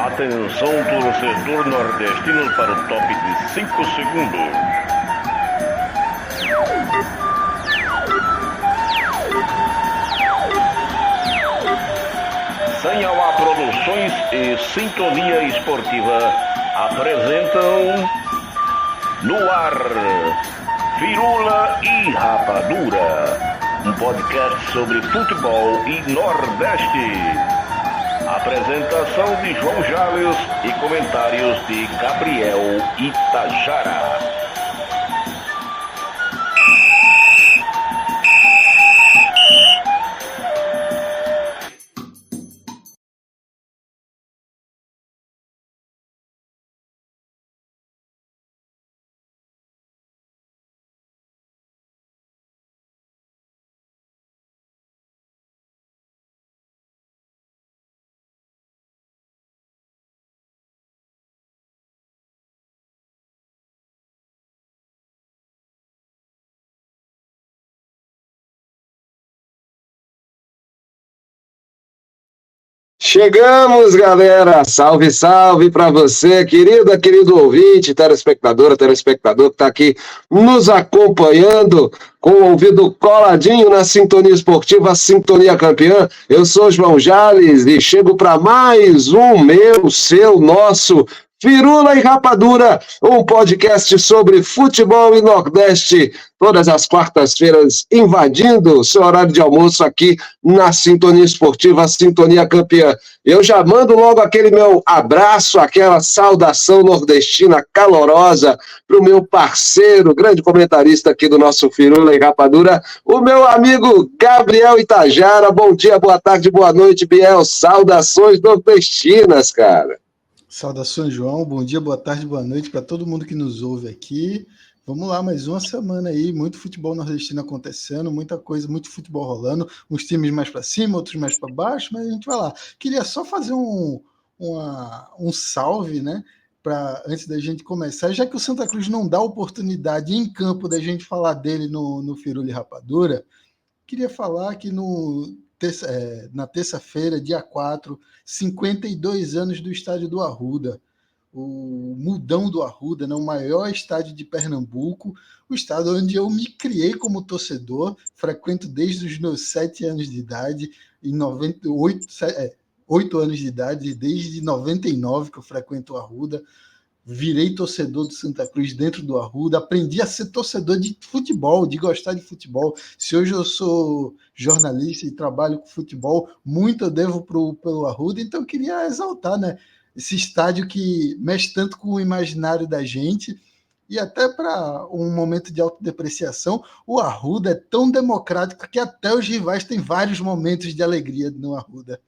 Atenção, torcedor nordestino, para o top de 5 segundos. Sanhauá Produções e Sintonia Esportiva apresentam no ar Firula e Rapadura, um podcast sobre futebol e Nordeste. Apresentação de João Jales e comentários de Gabriel Itajara. Chegamos, galera! Salve, salve para você, querido ouvinte, telespectador que está aqui nos acompanhando com o ouvido coladinho na Sintonia Esportiva, Sintonia Campeã. Eu sou João Jales e chego para mais um meu, seu, nosso Firula e Rapadura, um podcast sobre futebol e Nordeste, todas as quartas-feiras, invadindo o seu horário de almoço aqui na Sintonia Esportiva, Sintonia Campeã. Eu já mando logo aquele meu abraço, aquela saudação nordestina calorosa para o meu parceiro, grande comentarista aqui do nosso Firula e Rapadura, o meu amigo Gabriel Itajara. Bom dia, boa tarde, boa noite, Biel. Saudações nordestinas, cara. Saudações, João. Bom dia, boa tarde, boa noite para todo mundo que nos ouve aqui. Vamos lá, mais uma semana aí, muito futebol nordestino acontecendo, muita coisa, muito futebol rolando, uns times mais para cima, outros mais para baixo, mas a gente vai lá. Queria só fazer um salve, né, antes da gente começar, já que o Santa Cruz não dá oportunidade em campo da gente falar dele no Firula e Rapadura, queria falar que na terça-feira, dia 4, 52 anos do estádio do Arruda, o Mudão do Arruda, né, o maior estádio de Pernambuco, o estado onde eu me criei como torcedor, frequento desde os meus 7 anos de idade, em 8 anos de idade, desde 99 que eu frequento o Arruda. Virei torcedor do Santa Cruz dentro do Arruda, aprendi a ser torcedor de futebol, de gostar de futebol. Se hoje eu sou jornalista e trabalho com futebol, muito eu devo pelo Arruda, então eu queria exaltar, né, esse estádio que mexe tanto com o imaginário da gente, e até para um momento de autodepreciação, o Arruda é tão democrático que até os rivais têm vários momentos de alegria no Arruda.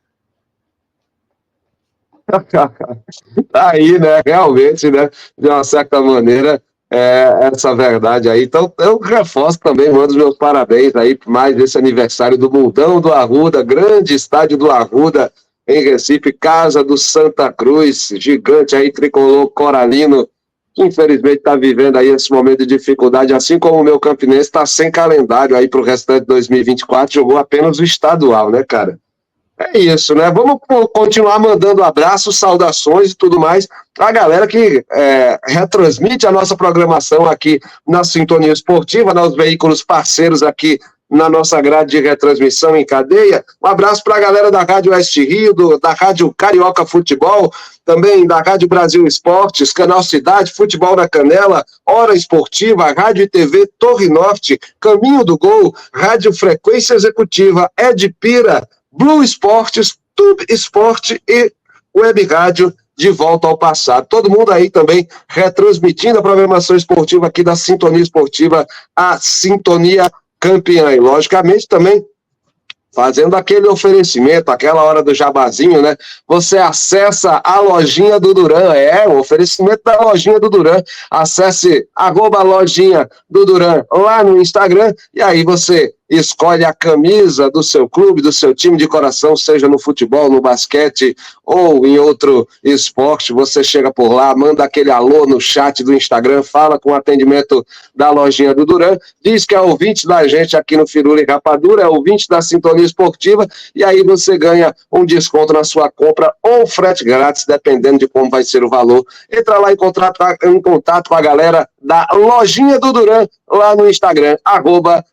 Aí, né, realmente, né, de uma certa maneira, essa verdade aí. Então, eu reforço também, mando os meus parabéns aí por mais esse aniversário do Mundão do Arruda, grande estádio do Arruda, em Recife, casa do Santa Cruz, gigante aí, tricolor coralino, que infelizmente está vivendo aí esse momento de dificuldade, assim como o meu Campinense está sem calendário aí para o restante de 2024, jogou apenas o estadual, né, cara? É isso, né? Vamos continuar mandando abraços, saudações e tudo mais para a galera que retransmite a nossa programação aqui na Sintonia Esportiva, nos veículos parceiros aqui na nossa grade de retransmissão em cadeia. Um abraço para a galera da Rádio Oeste Rio, da Rádio Carioca Futebol, também da Rádio Brasil Esportes, Canal Cidade, Futebol na Canela, Hora Esportiva, Rádio e TV Torre Norte, Caminho do Gol, Rádio Frequência Executiva, Edpira, Blue Esportes, Tube Esporte e Web Rádio de Volta ao Passado. Todo mundo aí também retransmitindo a programação esportiva aqui da Sintonia Esportiva, a Sintonia Campeã. E, logicamente, também fazendo aquele oferecimento, aquela hora do jabazinho, né? Você acessa a lojinha do Duran, o oferecimento da lojinha do Duran. Acesse @lojinha do Duran lá no Instagram e aí você escolhe a camisa do seu clube, do seu time de coração, seja no futebol, no basquete ou em outro esporte, você chega por lá, manda aquele alô no chat do Instagram, fala com o atendimento da lojinha do Duran, diz que é ouvinte da gente aqui no Firula e Rapadura, é ouvinte da Sintonia Esportiva, e aí você ganha um desconto na sua compra ou frete grátis, dependendo de como vai ser o valor. Entra lá em contato com a galera da Lojinha do Duran, lá no Instagram,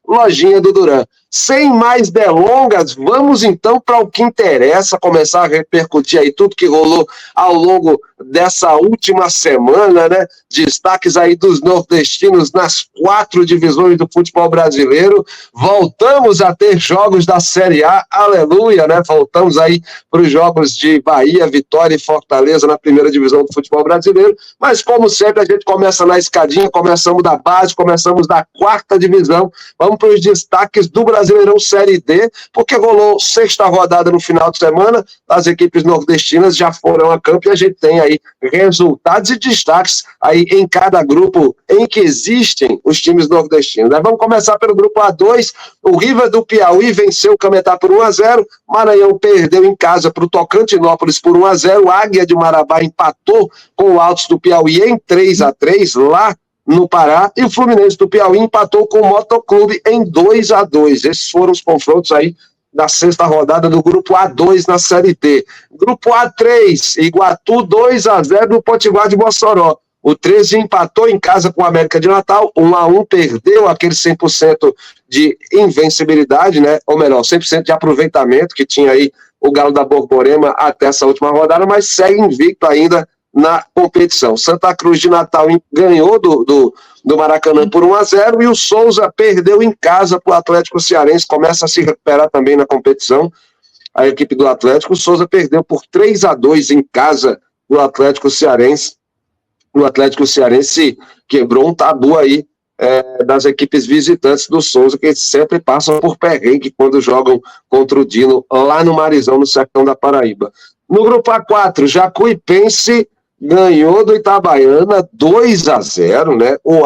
@Lojinha do Duran. Sem mais delongas, vamos então para o que interessa, começar a repercutir aí tudo que rolou ao longo dessa última semana, né? Destaques aí dos nordestinos nas 4 divisões do futebol brasileiro. Voltamos a ter jogos da Série A, aleluia, né? Voltamos aí para os jogos de Bahia, Vitória e Fortaleza na primeira divisão do futebol brasileiro, mas como sempre a gente começa na escadinha, começamos da base, começamos da 4ª divisão, vamos para os destaques do Brasileirão Série D, porque rolou 6ª rodada no final de semana, as equipes nordestinas já foram a campo e a gente tem aí resultados e destaques aí em cada grupo em que existem os times nordestinos. Vamos começar pelo grupo A2, o River do Piauí venceu o Cametá por 1-0, Maranhão perdeu em casa para o Tocantinópolis por 1-0, Águia de Marabá empatou com o Altos do Piauí em 3-3 lá no Pará, e o Fluminense do Piauí empatou com o Motoclube em 2-2. Esses foram os confrontos aí da 6ª rodada do Grupo A2 na Série D. Grupo A3, Iguatu 2-0 no Potiguar de Mossoró. O 13 empatou em casa com o América de Natal, 1-1, perdeu aquele 100% de invencibilidade, né? Ou melhor, 100% de aproveitamento que tinha aí o Galo da Borborema até essa última rodada, mas segue invicto ainda na competição. Santa Cruz de Natal ganhou do Maracanã por 1-0 e o Souza perdeu em casa para o Atlético Cearense, começa a se recuperar também na competição, a equipe do Atlético. O Souza perdeu por 3-2 em casa do Atlético Cearense. O Atlético Cearense quebrou um tabu aí das equipes visitantes do Souza, que sempre passam por perrengue quando jogam contra o Dino lá no Marizão, no sertão da Paraíba. No grupo A4, Jacuipense ganhou do Itabaiana 2-0, né? O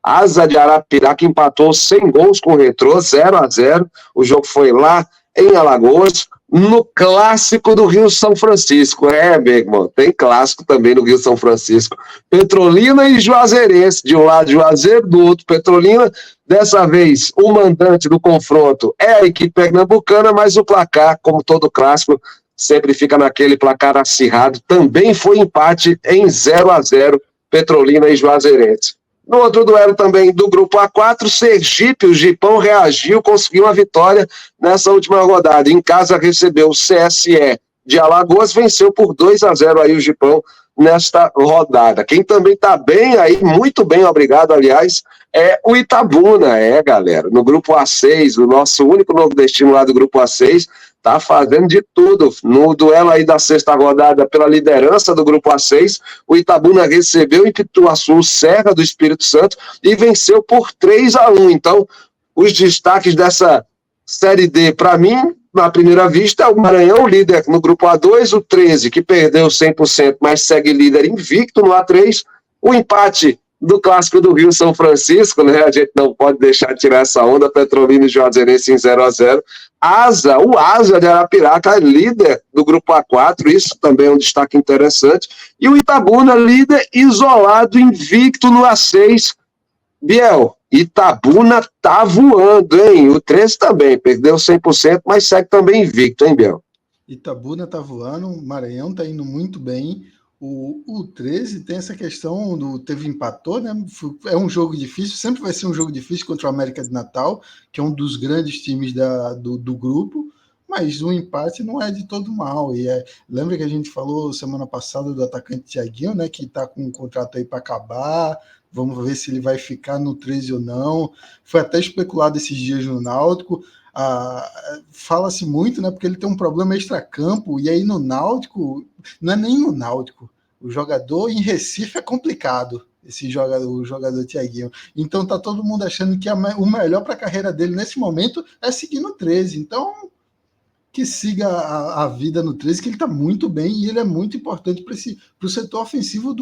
Asa de Arapiraca empatou sem gols com o Retrô, 0-0. O jogo foi lá em Alagoas, no clássico do Rio São Francisco. Meu irmão, tem clássico também no Rio São Francisco. Petrolina e Juazeirense, de um lado Juazeiro, do outro Petrolina. Dessa vez, o mandante do confronto é a equipe pernambucana, mas o placar, como todo clássico, sempre fica naquele placar acirrado. Também foi empate em 0-0, Petrolina e Juazeirense. No outro duelo também do grupo A4, Sergipe, o Gipão reagiu, conseguiu uma vitória nessa última rodada. Em casa recebeu o CSE de Alagoas, venceu por 2-0 aí o Gipão nesta rodada. Quem também está bem aí, muito bem, obrigado, aliás, é o Itabuna, galera. No grupo A6, o nosso único nordestino lá do grupo A6, tá fazendo de tudo. No duelo aí da 6ª rodada pela liderança do grupo A6, o Itabuna recebeu em Pituaçu o Serra do Espírito Santo e venceu por 3-1. Então, os destaques dessa Série D, para mim, na primeira vista, é o Maranhão, líder no grupo A2, o 13, que perdeu 100%, mas segue líder invicto no A3, o empate do clássico do Rio São Francisco, né? A gente não pode deixar de tirar essa onda, Petrolina e Juazeirense em 0-0. O Asa de Arapiraca é líder do grupo A4, isso também é um destaque interessante. E o Itabuna, líder isolado, invicto no A6. Biel, Itabuna tá voando, hein? O 13 também, perdeu 100%, mas segue também invicto, hein, Biel? Itabuna tá voando, o Maranhão tá indo muito bem. O 13 tem essa questão teve empatou, né? É um jogo difícil, sempre vai ser um jogo difícil contra o América de Natal, que é um dos grandes times do grupo, mas o empate não é de todo mal. Lembra que a gente falou semana passada do atacante Thiaguinho, né? Que tá com um contrato aí para acabar. Vamos ver se ele vai ficar no 13 ou não. Foi até especulado esses dias no Náutico. Fala-se muito, né? Porque ele tem um problema extracampo, e aí no Náutico, não é nem no Náutico, o jogador em Recife é complicado, o jogador Thiaguinho. Então tá todo mundo achando que o melhor para a carreira dele nesse momento é seguir no 13. Então, que siga a vida no 13, que ele tá muito bem e ele é muito importante para o setor ofensivo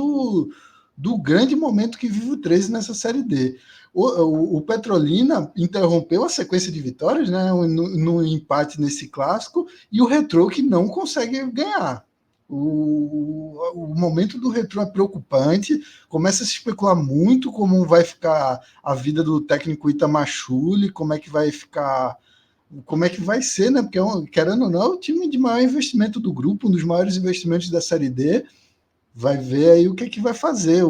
do grande momento que vive o 13 nessa Série D. O Petrolina interrompeu a sequência de vitórias, né, no empate nesse clássico, e o Retrô que não consegue ganhar. O momento do Retrô é preocupante, começa a se especular muito como vai ficar a vida do técnico Itamar Schulli, como é que vai ser, né? Porque, querendo ou não, é o time de maior investimento do grupo, um dos maiores investimentos da Série D. Vai ver aí o que vai fazer.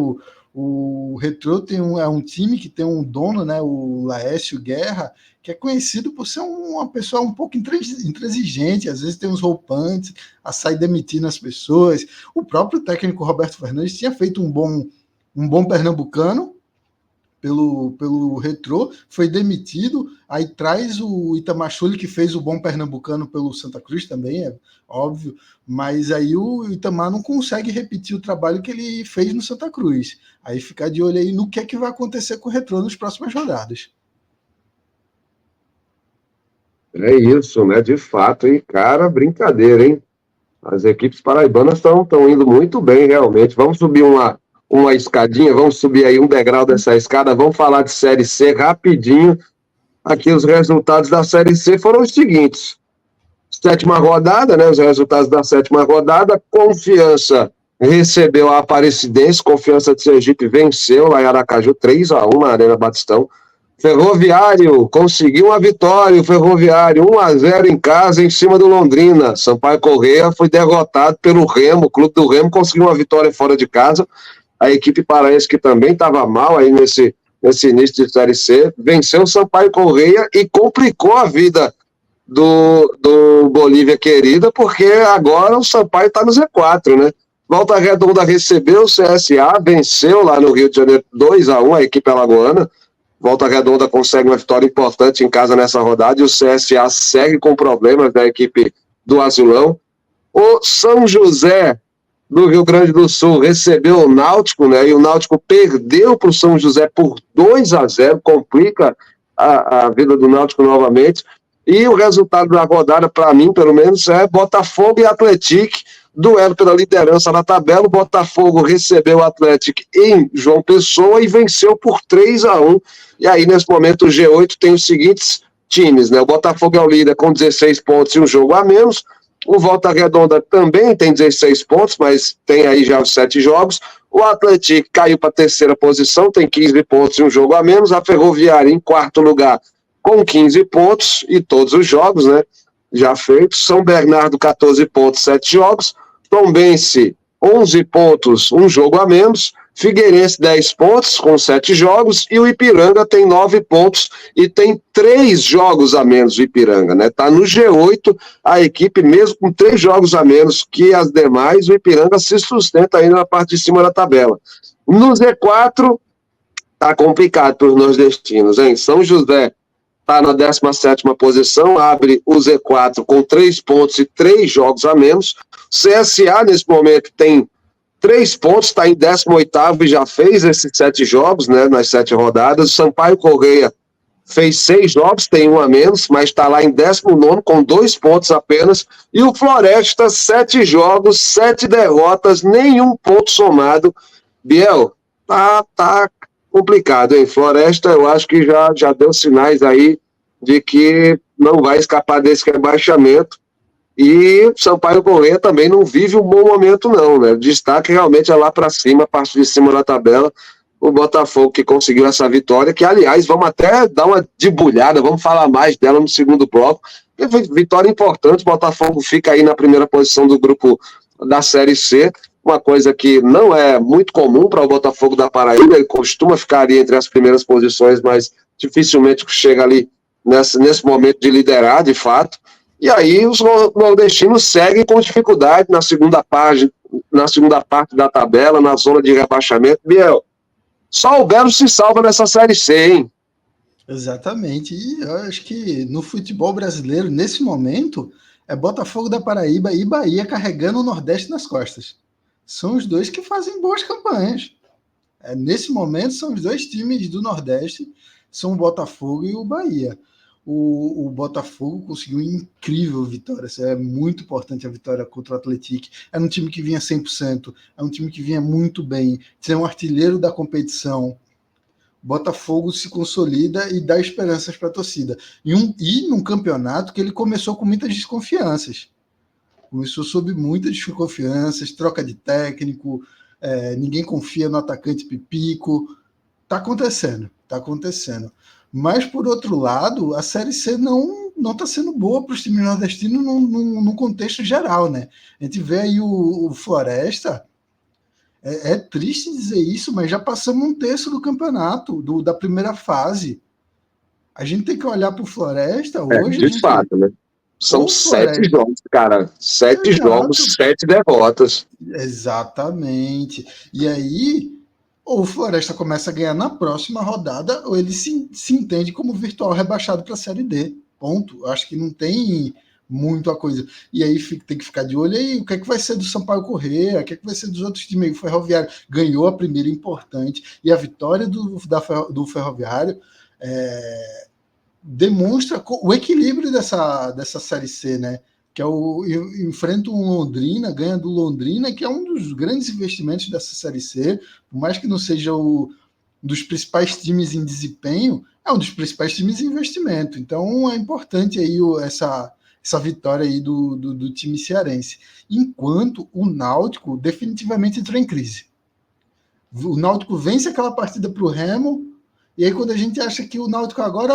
O Retrô é um time que tem um dono, né, o Laércio Guerra, que é conhecido por ser uma pessoa um pouco intransigente, às vezes tem uns roupantes, a sair demitindo as pessoas. O próprio técnico Roberto Fernandes tinha feito um bom pernambucano pelo Retrô, foi demitido, aí traz o Itamar Schulli, que fez o bom pernambucano pelo Santa Cruz também, é óbvio, mas aí o Itamar não consegue repetir o trabalho que ele fez no Santa Cruz. Aí ficar de olho aí no que é que vai acontecer com o Retrô nas próximas rodadas. É isso, né? De fato, hein? Cara, brincadeira, hein? As equipes paraibanas estão indo muito bem, realmente. Vamos subir uma escadinha, vamos subir aí um degrau dessa escada, vamos falar de Série C rapidinho. Aqui os resultados da Série C foram os seguintes. Sétima rodada, né? Os resultados da sétima rodada. Confiança recebeu a Aparecidense, Confiança de Sergipe venceu lá em Aracaju 3-1 na Arena Batistão. Ferroviário conseguiu uma vitória, o Ferroviário 1-0 em casa em cima do Londrina. Sampaio Corrêa foi derrotado pelo Remo, o clube do Remo conseguiu uma vitória fora de casa. A equipe paraense, que também estava mal aí nesse início de Série C, venceu o Sampaio Corrêa e complicou a vida do Bolívia Querida, porque agora o Sampaio está no Z4, né? Volta Redonda recebeu o CSA, venceu lá no Rio de Janeiro 2-1 a equipe alagoana. Volta Redonda consegue uma vitória importante em casa nessa rodada e o CSA segue com problemas da equipe do Azulão. O São José do Rio Grande do Sul recebeu o Náutico, né? E o Náutico perdeu para o São José por 2-0, complica a vida do Náutico novamente. E o resultado da rodada, para mim, pelo menos, é Botafogo e Atlético, duelo pela liderança na tabela. O Botafogo recebeu o Atlético em João Pessoa e venceu por 3-1. E aí, nesse momento, o G8 tem os seguintes times, né? O Botafogo é o líder com 16 pontos e um jogo a menos. O Volta Redonda também tem 16 pontos, mas tem aí já os 7 jogos. O Atlético caiu para a terceira posição, tem 15 pontos e um jogo a menos. A Ferroviária em quarto lugar com 15 pontos e todos os jogos, né? Já feitos. São Bernardo, 14 pontos, 7 jogos. Tombense, 11 pontos, um jogo a menos. Figueirense, 10 pontos, com 7 jogos. E o Ipiranga tem 9 pontos e tem 3 jogos a menos, o Ipiranga, né? Tá no G8, a equipe, mesmo com 3 jogos a menos que as demais, o Ipiranga se sustenta ainda na parte de cima da tabela. No Z4, tá complicado para os nordestinos, hein? São José está na 17ª posição, abre o Z4 com 3 pontos e 3 jogos a menos. CSA, nesse momento, tem 3 pontos, está em 18º e já fez esses 7 jogos, né, nas 7 rodadas. Sampaio Corrêa fez 6 jogos, tem 1 a menos, mas está lá em 19º com 2 pontos apenas. E o Floresta, 7 jogos, 7 derrotas, nenhum ponto somado. Biel, tá complicado, hein? Floresta, eu acho que já deu sinais aí de que não vai escapar desse rebaixamento. E Sampaio Corrêa também não vive um bom momento, não, né? O destaque realmente é lá para cima, a parte de cima da tabela, o Botafogo que conseguiu essa vitória, que, aliás, vamos até dar uma debulhada, vamos falar mais dela no segundo bloco. Vitória importante, o Botafogo fica aí na primeira posição do grupo da Série C, uma coisa que não é muito comum para o Botafogo da Paraíba, ele costuma ficar ali entre as primeiras posições, mas dificilmente chega ali nesse momento de liderar, de fato. E aí os nordestinos seguem com dificuldade na segunda parte da tabela, na zona de rebaixamento. Biel, só o Belo se salva nessa Série C, hein? Exatamente, e eu acho que no futebol brasileiro, nesse momento, é Botafogo da Paraíba e Bahia carregando o Nordeste nas costas. São os dois que fazem boas campanhas. Nesse momento, são os dois times do Nordeste, são o Botafogo e o Bahia. o Botafogo conseguiu uma incrível vitória. É muito importante a vitória contra o Atlético. É um time que vinha 100%, é um time que vinha muito bem, ser um artilheiro da competição. Botafogo se consolida e dá esperanças para a torcida. E num campeonato que ele começou com muitas desconfianças. Começou sob muitas desconfianças, troca de técnico, ninguém confia no atacante Pipico. Tá acontecendo. Mas, por outro lado, a Série C não está sendo boa para os times nordestinos no contexto geral, né? A gente vê aí o Floresta. É triste dizer isso, mas já passamos um terço do campeonato, da primeira fase. A gente tem que olhar para o Floresta hoje. De fato, né? São 7 jogos, cara. 7 jogos, 7 derrotas. Exatamente. E aí, ou o Floresta começa a ganhar na próxima rodada, ou ele se entende como virtual rebaixado para a Série D. Ponto. Acho que não tem muito a coisa. E aí tem que ficar de olho aí, o que é que vai ser do Sampaio Corrêa, o que é que vai ser dos outros times. O Ferroviário ganhou a primeira importante, e a vitória do Ferroviário demonstra o equilíbrio dessa Série C, né? Que enfrenta um Londrina, ganha do Londrina, que é um dos grandes investimentos dessa Série C, por mais que não seja um dos principais times em desempenho, é um dos principais times em investimento. Então é importante aí essa vitória aí do time cearense. Enquanto o Náutico definitivamente entrou em crise. O Náutico vence aquela partida para o Remo, e aí quando a gente acha que o Náutico agora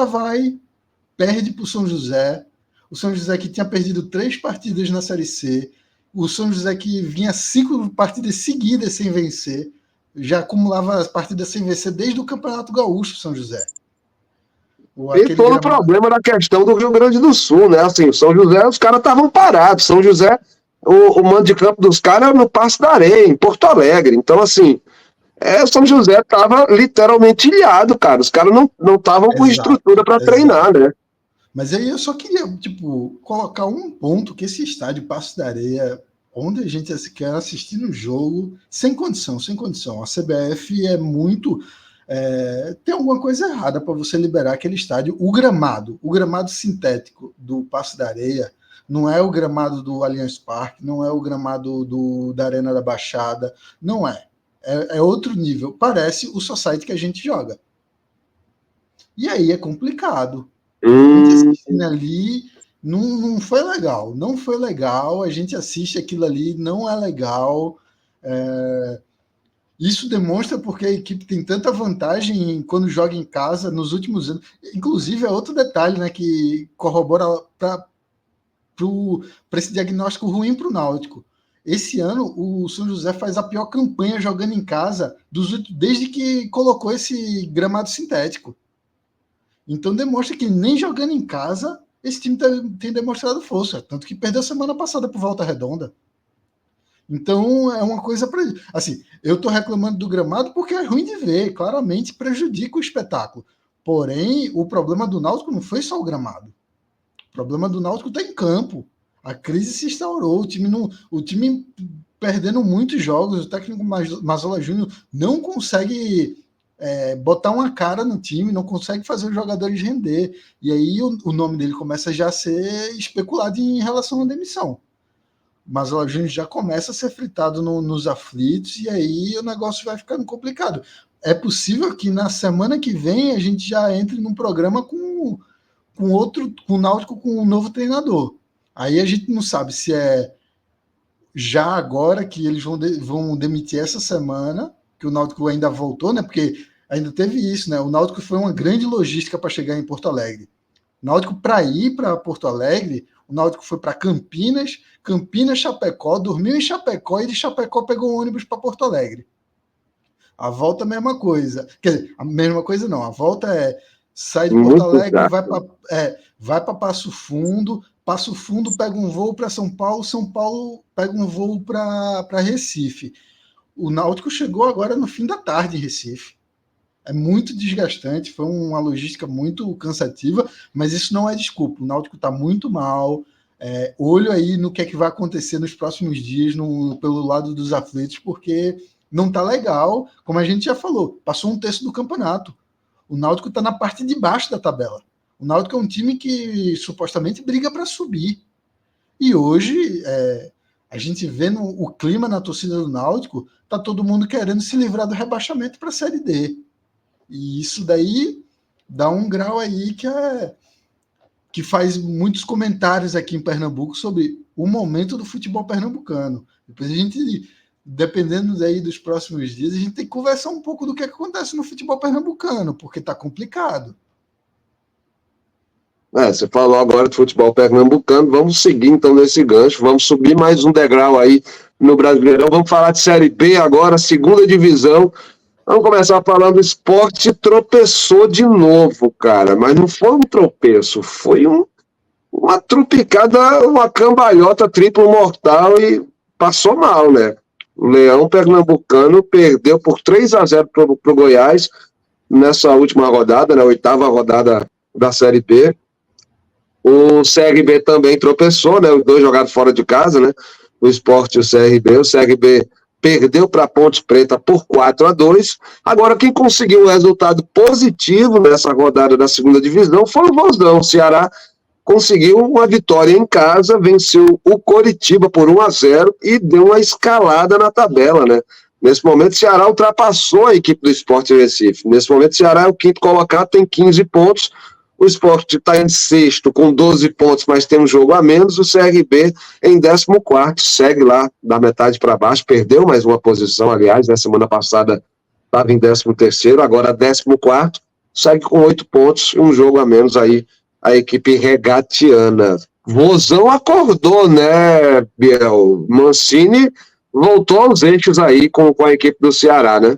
perde para o São José, o São José que tinha perdido 3 partidas na Série C, o São José que vinha 5 partidas seguidas sem vencer, já acumulava as partidas sem vencer desde o Campeonato Gaúcho, São José. E todo o problema na questão do Rio Grande do Sul, né? Assim, o São José, os caras estavam parados. São José, o mando de campo dos caras no Passo da Areia, em Porto Alegre. Então, assim, o São José estava literalmente ilhado, cara. Os caras não estavam com estrutura para treinar, né? Mas aí eu só queria, colocar um ponto, que esse estádio Passo da Areia, onde a gente quer assistir no jogo, sem condição. A CBF é muito... tem alguma coisa errada para você liberar aquele estádio. O gramado sintético do Passo da Areia não é o gramado do Allianz Parque, não é o gramado da Arena da Baixada, não é. É outro nível. Parece o society que a gente joga. E aí é complicado. A gente assistindo ali não foi legal. Não foi legal. A gente assiste aquilo ali, não é legal. Isso demonstra porque a equipe tem tanta vantagem quando joga em casa nos últimos anos. Inclusive, é outro detalhe, né, que corrobora para esse diagnóstico ruim para o Náutico. Esse ano, o São José faz a pior campanha jogando em casa desde que colocou esse gramado sintético. Então demonstra que nem jogando em casa esse time tem demonstrado força, tanto que perdeu semana passada por Volta Redonda. Então é uma coisa para... Assim, eu estou reclamando do gramado porque é ruim de ver, claramente prejudica o espetáculo. Porém, o problema do Náutico não foi só o gramado. O problema do Náutico está em campo. A crise se instaurou, o time perdendo muitos jogos, o técnico Mazola Júnior não consegue botar uma cara no time, não consegue fazer os jogadores render. E aí o nome dele começa já a ser especulado em relação à demissão. Mazola Júnior já começa a ser fritado nos aflitos, e aí o negócio vai ficando complicado. É possível que na semana que vem a gente já entre num programa com o Náutico com um novo treinador. Aí a gente não sabe se é já agora que eles vão demitir essa semana, que o Náutico ainda voltou, né? Porque ainda teve isso, né? O Náutico foi uma grande logística para chegar em Porto Alegre. O Náutico, para ir para Porto Alegre, o Náutico foi para Campinas, Chapecó, dormiu em Chapecó e de Chapecó pegou um ônibus para Porto Alegre. A volta é a mesma coisa. Quer dizer, a mesma coisa não. A volta sai de Porto Alegre, vai para Passo Fundo pega um voo para São Paulo pega um voo para Recife. O Náutico chegou agora no fim da tarde em Recife. É muito desgastante, foi uma logística muito cansativa, mas isso não é desculpa. O Náutico está muito mal. Olho aí no que é que vai acontecer nos próximos dias pelo lado dos aflitos, porque não está legal. Como a gente já falou, passou um terço do campeonato. O Náutico está na parte de baixo da tabela. O Náutico é um time que supostamente briga para subir. E hoje, a gente vê o clima na torcida do Náutico, tá todo mundo querendo se livrar do rebaixamento para a Série D. E isso daí dá um grau aí que faz muitos comentários aqui em Pernambuco sobre o momento do futebol pernambucano. Depois a gente, dependendo daí dos próximos dias, a gente tem que conversar um pouco do que acontece no futebol pernambucano, porque tá complicado. Você falou agora de futebol pernambucano, vamos seguir então nesse gancho, vamos subir mais um degrau aí no Brasileirão, vamos falar de Série B agora, segunda divisão. Vamos começar falando, o Sport tropeçou de novo, cara, mas não foi um tropeço, foi uma trupicada, uma cambalhota triplo mortal e passou mal, né? O Leão Pernambucano perdeu por 3-0 pro Goiás nessa última rodada, na 8ª rodada da Série B. O CRB também tropeçou, né? Os dois jogados fora de casa, né? O Sport e o CRB. O CRB perdeu para a Ponte Preta por 4-2. Agora, quem conseguiu um resultado positivo nessa rodada da segunda divisão foi o Vozão. O Ceará conseguiu uma vitória em casa, venceu o Coritiba por 1-0 e deu uma escalada na tabela, né? Nesse momento, o Ceará ultrapassou a equipe do Sport Recife. Nesse momento, o Ceará é o quinto colocado, tem 15 pontos. O Sport está em sexto com 12 pontos, mas tem um jogo a menos. O CRB em 14º, segue lá da metade para baixo, perdeu mais uma posição, aliás, na semana passada estava em 13º, agora 14º, segue com 8 pontos, um jogo a menos aí, a equipe regatiana. Vozão acordou, né, Biel? Mancini voltou aos eixos aí com a equipe do Ceará, né?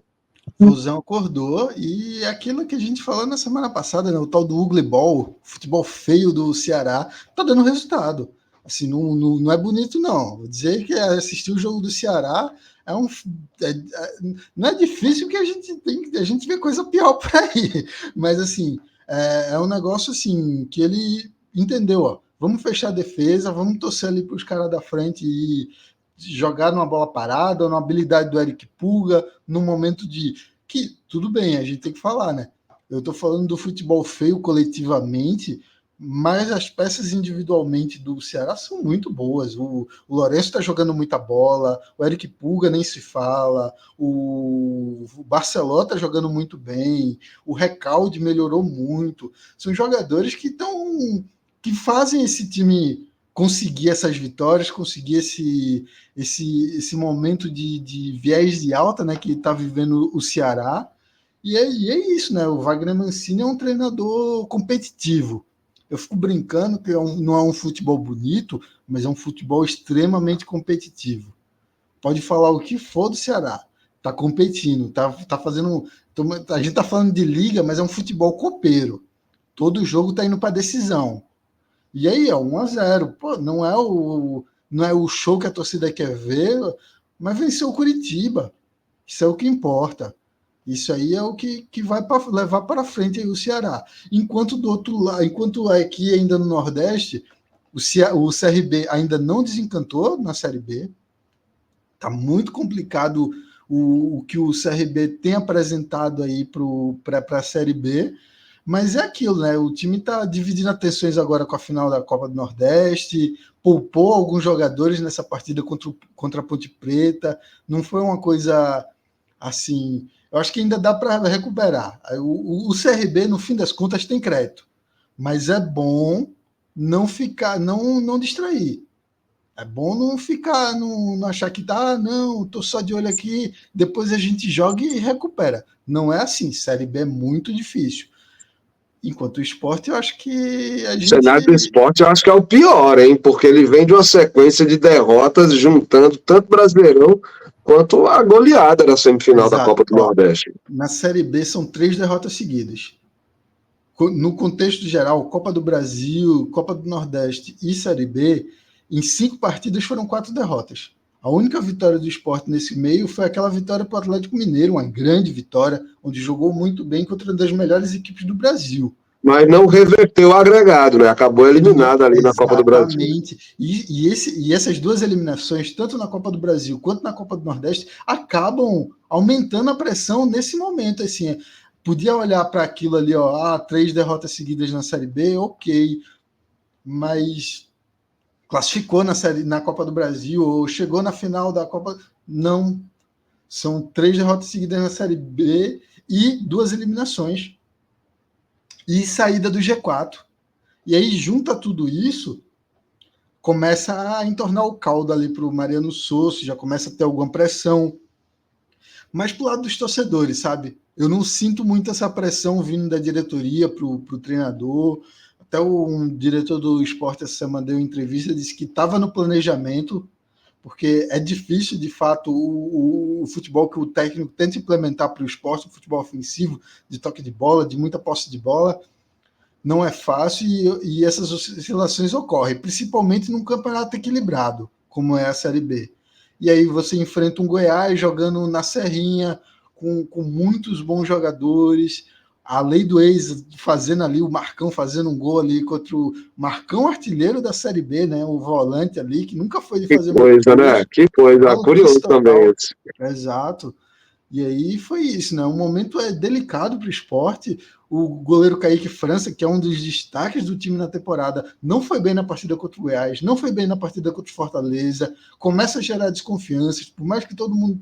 O Fusão acordou e aquilo que a gente falou na semana passada, né, o tal do ugly ball, futebol feio do Ceará, tá dando resultado. Assim, não é bonito, não. Vou dizer que assistir o jogo do Ceará não é difícil, porque a gente vê coisa pior por aí. Mas, assim, é um negócio assim que ele entendeu, ó. Vamos fechar a defesa, vamos torcer ali para os caras da frente e jogar numa bola parada, ou numa habilidade do Eric Pulga, num momento de... que, tudo bem, a gente tem que falar, né? Eu estou falando do futebol feio coletivamente, mas as peças individualmente do Ceará são muito boas. O Lourenço está jogando muita bola, o Eric Pulga nem se fala, o Barceló está jogando muito bem, o Recalde melhorou muito. São jogadores que fazem esse time conseguir essas vitórias, conseguir esse momento de viés de alta, né, que está vivendo o Ceará. E é isso, né? O Wagner Mancini é um treinador competitivo. Eu fico brincando que não é um futebol bonito, mas é um futebol extremamente competitivo. Pode falar o que for do Ceará. Tá competindo, tá fazendo... A gente tá falando de liga, mas é um futebol copeiro. Todo jogo tá indo para decisão. E aí, 1-0. Pô, não é o show que a torcida quer ver, mas venceu o Coritiba. Isso é o que importa. Isso aí é o que vai levar para frente aí o Ceará. Enquanto do outro lado, enquanto aqui ainda no Nordeste, o CRB ainda não desencantou na Série B. Está muito complicado o que o CRB tem apresentado aí para a Série B. Mas é aquilo, né? O time está dividindo atenções agora com a final da Copa do Nordeste, poupou alguns jogadores nessa partida contra a Ponte Preta. Não foi uma coisa assim... Eu acho que ainda dá para recuperar. O CRB, no fim das contas, tem crédito. Mas é bom não distrair. É bom não ficar, não achar que não, estou só de olho aqui, depois a gente joga e recupera. Não é assim. Série B é muito difícil. Enquanto o Sport, eu acho que a gente... O cenário do Sport, eu acho que é o pior, hein? Porque ele vem de uma sequência de derrotas, juntando tanto Brasileirão quanto a goleada da semifinal da Copa do Nordeste. Na Série B são 3 derrotas seguidas. No contexto geral, Copa do Brasil, Copa do Nordeste e Série B, em 5 partidas foram 4 derrotas. A única vitória do Sport nesse meio foi aquela vitória para o Atlético Mineiro, uma grande vitória, onde jogou muito bem contra uma das melhores equipes do Brasil. Mas não reverteu o agregado, né? Acabou eliminado ali na Copa do Brasil. Exatamente. E essas 2 eliminações, tanto na Copa do Brasil quanto na Copa do Nordeste, acabam aumentando a pressão nesse momento. Assim, Podia olhar para aquilo ali, ó, 3 derrotas seguidas na Série B, ok, mas classificou na Copa do Brasil ou chegou na final da Copa. Não. São 3 derrotas seguidas na Série B e 2 eliminações. E saída do G4. E aí, junta tudo isso, começa a entornar o caldo ali para o Mariano Sosso, já começa a ter alguma pressão. Mas pro lado dos torcedores, sabe? Eu não sinto muito essa pressão vindo da diretoria pro treinador. Até um diretor do esporte essa semana deu entrevista, disse que estava no planejamento, porque é difícil, de fato, o futebol que o técnico tenta implementar para o esporte, o futebol ofensivo, de toque de bola, de muita posse de bola, não é fácil e essas oscilações ocorrem, principalmente num campeonato equilibrado, como é a Série B. E aí você enfrenta um Goiás jogando na Serrinha, com muitos bons jogadores, a lei do ex fazendo ali, o Marcão fazendo um gol ali contra o Marcão, artilheiro da Série B, né? O volante ali, que nunca foi de fazer coisa, muito né? gols. Que coisa, Maluquice curioso total. também isso. Exato. E aí foi isso, né? Um momento delicado para o esporte. O goleiro Kaique França, que é um dos destaques do time na temporada, não foi bem na partida contra o Goiás, não foi bem na partida contra o Fortaleza, começa a gerar desconfianças, por mais que todo mundo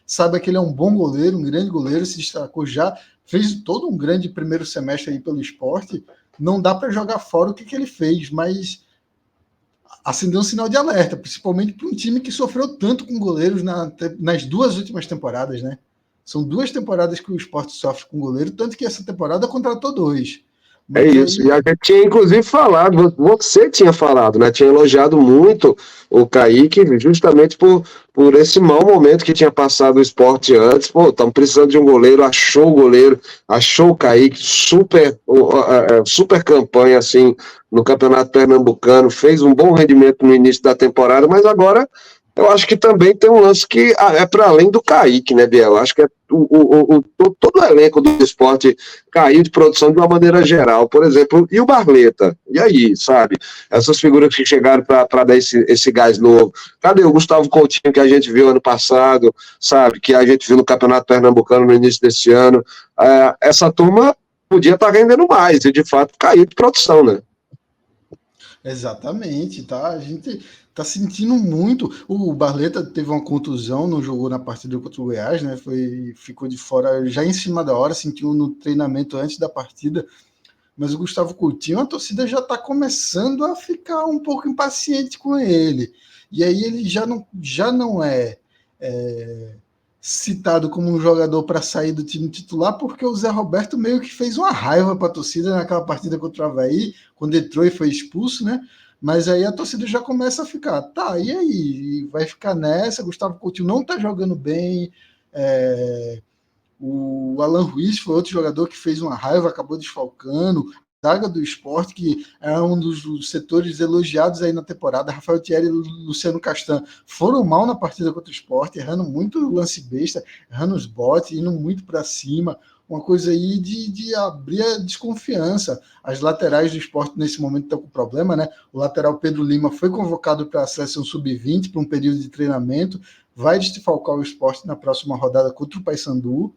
saiba que ele é um bom goleiro, um grande goleiro, se destacou já, fez todo um grande primeiro semestre aí pelo esporte, não dá para jogar fora o que ele fez, mas acendeu um sinal de alerta, principalmente para um time que sofreu tanto com goleiros nas 2 últimas temporadas, né? São 2 temporadas que o Sport sofre com goleiro, tanto que essa temporada contratou 2. É Mas isso, aí, e a gente tinha inclusive falado, você tinha falado, né? Tinha elogiado muito o Kaique, justamente por esse mau momento que tinha passado o esporte antes. Pô, estamos precisando de um goleiro, achou o goleiro, achou o Kaique, super campanha assim no Campeonato Pernambucano, fez um bom rendimento no início da temporada, mas agora eu acho que também tem um lance que é para além do Kaique, né, Biel? Eu acho que é todo o elenco do esporte caiu de produção de uma maneira geral. Por exemplo, e o Barleta? E aí, sabe? Essas figuras que chegaram para dar esse gás novo. Cadê o Gustavo Coutinho que a gente viu ano passado, sabe? Que a gente viu no Campeonato Pernambucano no início desse ano. Essa turma podia estar rendendo mais e, de fato, caiu de produção, né? exatamente, tá? A gente tá sentindo muito. O Barleta teve uma contusão, não jogou na partida contra o Goiás, né? Ficou de fora já em cima da hora, sentiu no treinamento antes da partida. Mas o Gustavo Coutinho, a torcida já está começando a ficar um pouco impaciente com ele. E aí ele já não é citado como um jogador para sair do time titular, porque o Zé Roberto meio que fez uma raiva para a torcida naquela partida contra o Avaí, quando entrou e foi expulso, né? Mas aí a torcida já começa a ficar, tá, e aí? Vai ficar nessa, Gustavo Coutinho não tá jogando bem, o Alan Ruiz foi outro jogador que fez uma raiva, acabou desfalcando. A zaga do esporte, que é um dos setores elogiados aí na temporada. Rafael Thierry e Luciano Castan foram mal na partida contra o esporte, errando muito lance besta, errando os botes, indo muito para cima. Uma coisa aí de abrir a desconfiança. As laterais do esporte nesse momento estão com problema, né? O lateral Pedro Lima foi convocado para a seleção sub-20 para um período de treinamento, vai desfalcar o esporte na próxima rodada contra o Paysandu.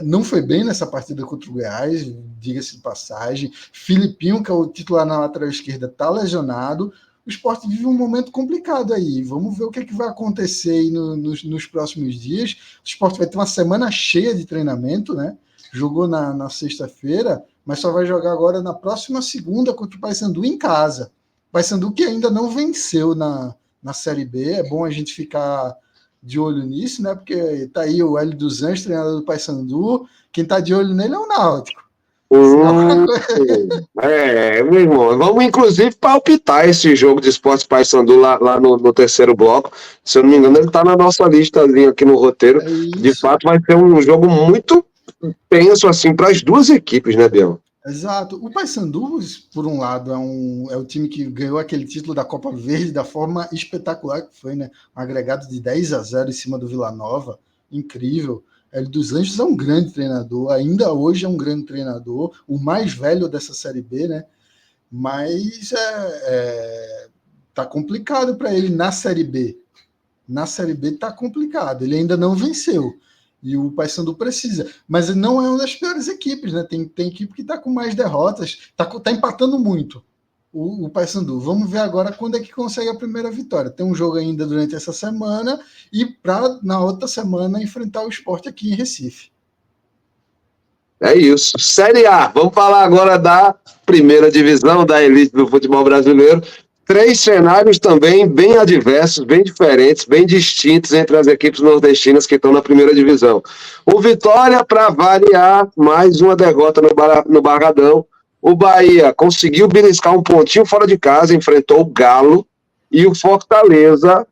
Não foi bem nessa partida contra o Goiás, diga-se de passagem. Filipinho, que é o titular na lateral esquerda, está lesionado. O esporte vive um momento complicado aí. Vamos ver o que vai acontecer aí nos próximos dias. O esporte vai ter uma semana cheia de treinamento, né? Jogou na sexta-feira, mas só vai jogar agora na próxima segunda contra o Paysandu em casa. O Paysandu que ainda não venceu na Série B. É bom a gente ficar de olho nisso, né? Porque tá aí o Hélio dos Anjos, treinador do Paysandu. Quem tá de olho nele é o Náutico. Meu irmão, vamos inclusive palpitar esse jogo de esporte Paysandu lá no terceiro bloco. Se eu não me engano, ele está na nossa listazinha aqui no roteiro. De fato, vai ser um jogo muito tenso assim para as duas equipes, né, Biel? Exato. O Paysandu, por um lado, é o time que ganhou aquele título da Copa Verde da forma espetacular que foi, né? Um agregado de 10-0 em cima do Vila Nova. Incrível. Hélio dos Anjos é um grande treinador, ainda hoje é um grande treinador, o mais velho dessa Série B, né? Mas tá complicado para ele na Série B. Na Série B tá complicado, ele ainda não venceu. E o Paysandu precisa. Mas não é uma das piores equipes, né? Tem equipe que está com mais derrotas, tá empatando muito o Paysandu. Vamos ver agora quando é que consegue a primeira vitória. Tem um jogo ainda durante essa semana e para na outra semana enfrentar o Sport aqui em Recife. É isso. Série A. Vamos falar agora da primeira divisão, da elite do futebol brasileiro. 3 cenários também bem adversos, bem diferentes, bem distintos entre as equipes nordestinas que estão na primeira divisão. O Vitória, para variar, mais uma derrota no Barradão. O Bahia conseguiu beliscar um pontinho fora de casa, enfrentou o Galo. E o Fortaleza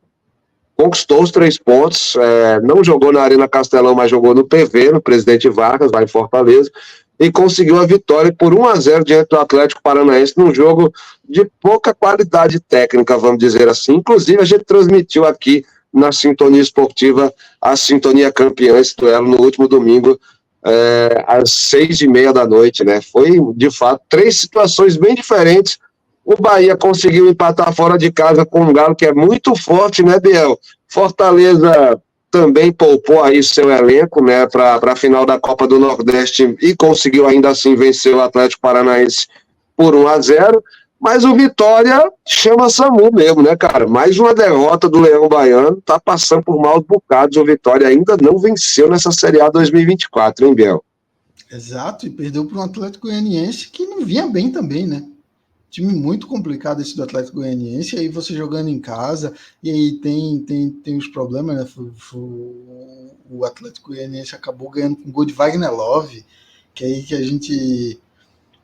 conquistou os 3 pontos. Não jogou na Arena Castelão, mas jogou no PV, no Presidente Vargas, lá em Fortaleza. E conseguiu a vitória por 1-0 diante do Atlético Paranaense, num jogo de pouca qualidade técnica, vamos dizer assim. Inclusive, a gente transmitiu aqui na Sintonia Esportiva a Sintonia Campeã, esse duelo, no último domingo, às 6h30 da noite, né? Foi, de fato, 3 situações bem diferentes. O Bahia conseguiu empatar fora de casa com um Galo que é muito forte, né, Biel? Fortaleza também poupou aí seu elenco, né, para a final da Copa do Nordeste e conseguiu ainda assim vencer o Atlético Paranaense por 1-0, mas o Vitória chama SAMU mesmo, né, cara? Mais uma derrota do Leão Baiano, tá passando por maus bocados. O Vitória ainda não venceu nessa Série A 2024, hein, Biel? Exato, e perdeu para um Atlético Goianiense que não vinha bem também, né? Time muito complicado esse do Atlético Goianiense, e aí você jogando em casa, e aí tem os problemas, né? O Atlético Goianiense acabou ganhando com gol de Wagner Love, que aí que a gente...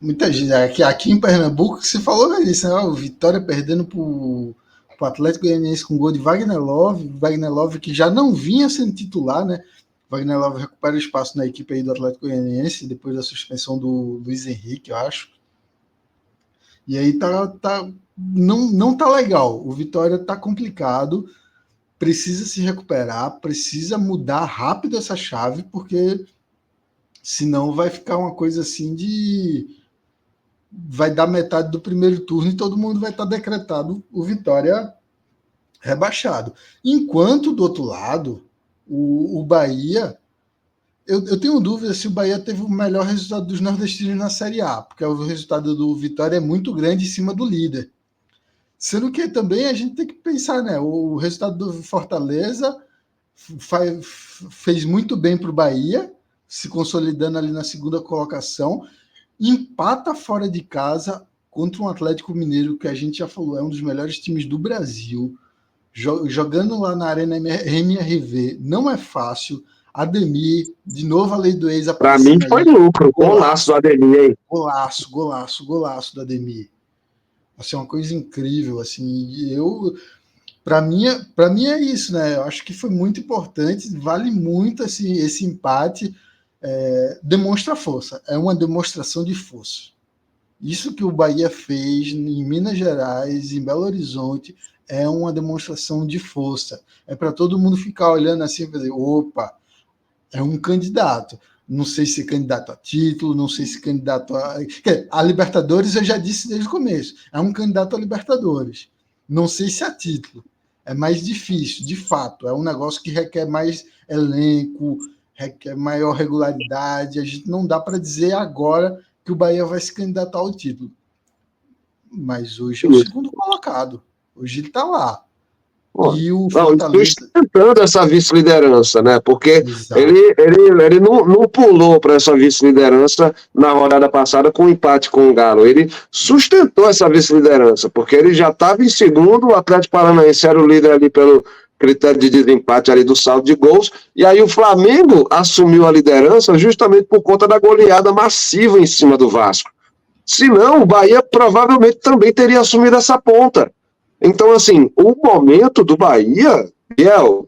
Muita gente, aqui em Pernambuco, se falou nisso, né? O Vitória perdendo para o Atlético Goianiense com gol de Wagner Love que já não vinha sendo titular, né? Wagner Love recupera espaço na equipe aí do Atlético Goianiense, depois da suspensão do Luiz Henrique, eu acho. E aí não tá legal. O Vitória tá complicado, precisa se recuperar, precisa mudar rápido essa chave, porque senão vai ficar uma coisa assim vai dar metade do primeiro turno e todo mundo vai estar decretado o Vitória rebaixado. Enquanto, do outro lado, o Bahia... Eu tenho dúvida se o Bahia teve o melhor resultado dos nordestinos na Série A, porque o resultado do Vitória é muito grande em cima do líder. Sendo que também a gente tem que pensar, né? O resultado do Fortaleza fez muito bem para o Bahia, se consolidando ali na segunda colocação, empata fora de casa contra um Atlético Mineiro, que a gente já falou, é um dos melhores times do Brasil, jogando lá na Arena MRV, não é fácil. Ademir, de novo a lei do ex Para mim foi lucro, golaço do Ademir, hein? Golaço do Ademir. Assim, uma coisa incrível, assim, para mim é isso, né? Eu acho que foi muito importante, vale muito assim, esse empate, demonstra força, é uma demonstração de força. Isso que o Bahia fez em Minas Gerais, em Belo Horizonte, é uma demonstração de força. É para todo mundo ficar olhando assim e dizer, opa, é um candidato. Não sei se candidato a título, não sei se candidato a Libertadores, eu já disse desde o começo. É um candidato a Libertadores. Não sei se a título. É mais difícil, de fato. É um negócio que requer mais elenco, requer maior regularidade. A gente não dá para dizer agora que o Bahia vai se candidatar ao título. Mas hoje é o segundo colocado. Hoje ele está lá. E o Fortaleza... sustentando essa vice-liderança, né? Porque ele não pulou para essa vice-liderança na rodada passada com um empate com o Galo. Ele sustentou essa vice-liderança, porque ele já estava em segundo, o Atlético Paranaense era o líder ali pelo critério de desempate ali do saldo de gols, e aí o Flamengo assumiu a liderança justamente por conta da goleada massiva em cima do Vasco. Senão, o Bahia provavelmente também teria assumido essa ponta. Então, assim, o momento do Bahia, Biel,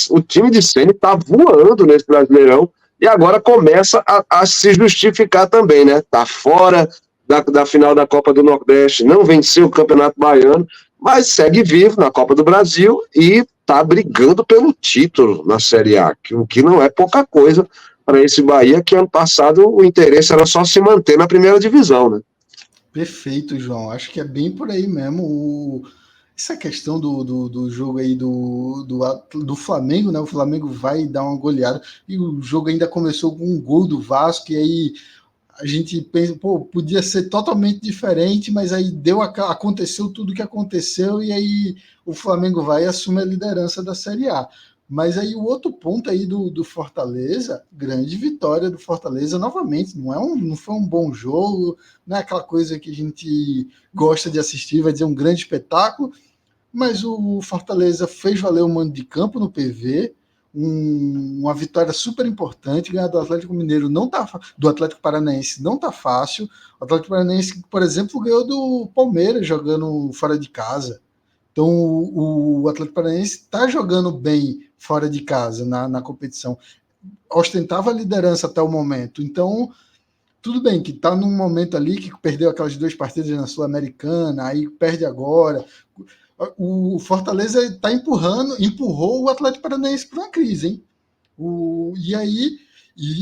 o time de Ceni está voando nesse Brasileirão e agora começa a se justificar também, né? Está fora da final da Copa do Nordeste, não venceu o Campeonato Baiano, mas segue vivo na Copa do Brasil e está brigando pelo título na Série A, o que não é pouca coisa para esse Bahia, que ano passado o interesse era só se manter na primeira divisão, né? Perfeito, João. Acho que é bem por aí mesmo. essa questão do jogo aí do Flamengo, né? O Flamengo vai dar uma goleada e o jogo ainda começou com um gol do Vasco e aí a gente pensa, pô, podia ser totalmente diferente, mas aí aconteceu tudo o que aconteceu e aí o Flamengo vai e assume a liderança da Série A. Mas aí o outro ponto aí do Fortaleza, grande vitória do Fortaleza novamente, não foi um bom jogo, não é aquela coisa que a gente gosta de assistir, vai dizer um grande espetáculo, mas o Fortaleza fez valer o mando de campo no PV, uma vitória super importante, ganhar do Atlético Mineiro do Atlético Paranaense não tá fácil. O Atlético Paranaense, por exemplo, ganhou do Palmeiras jogando fora de casa. Então o Atlético Paranaense está jogando bem fora de casa na competição. Ostentava a liderança até o momento. Então, tudo bem que está num momento ali que perdeu aquelas 2 partidas na Sul-Americana, aí perde agora. O Fortaleza empurrou o Atlético Paranaense para uma crise, hein?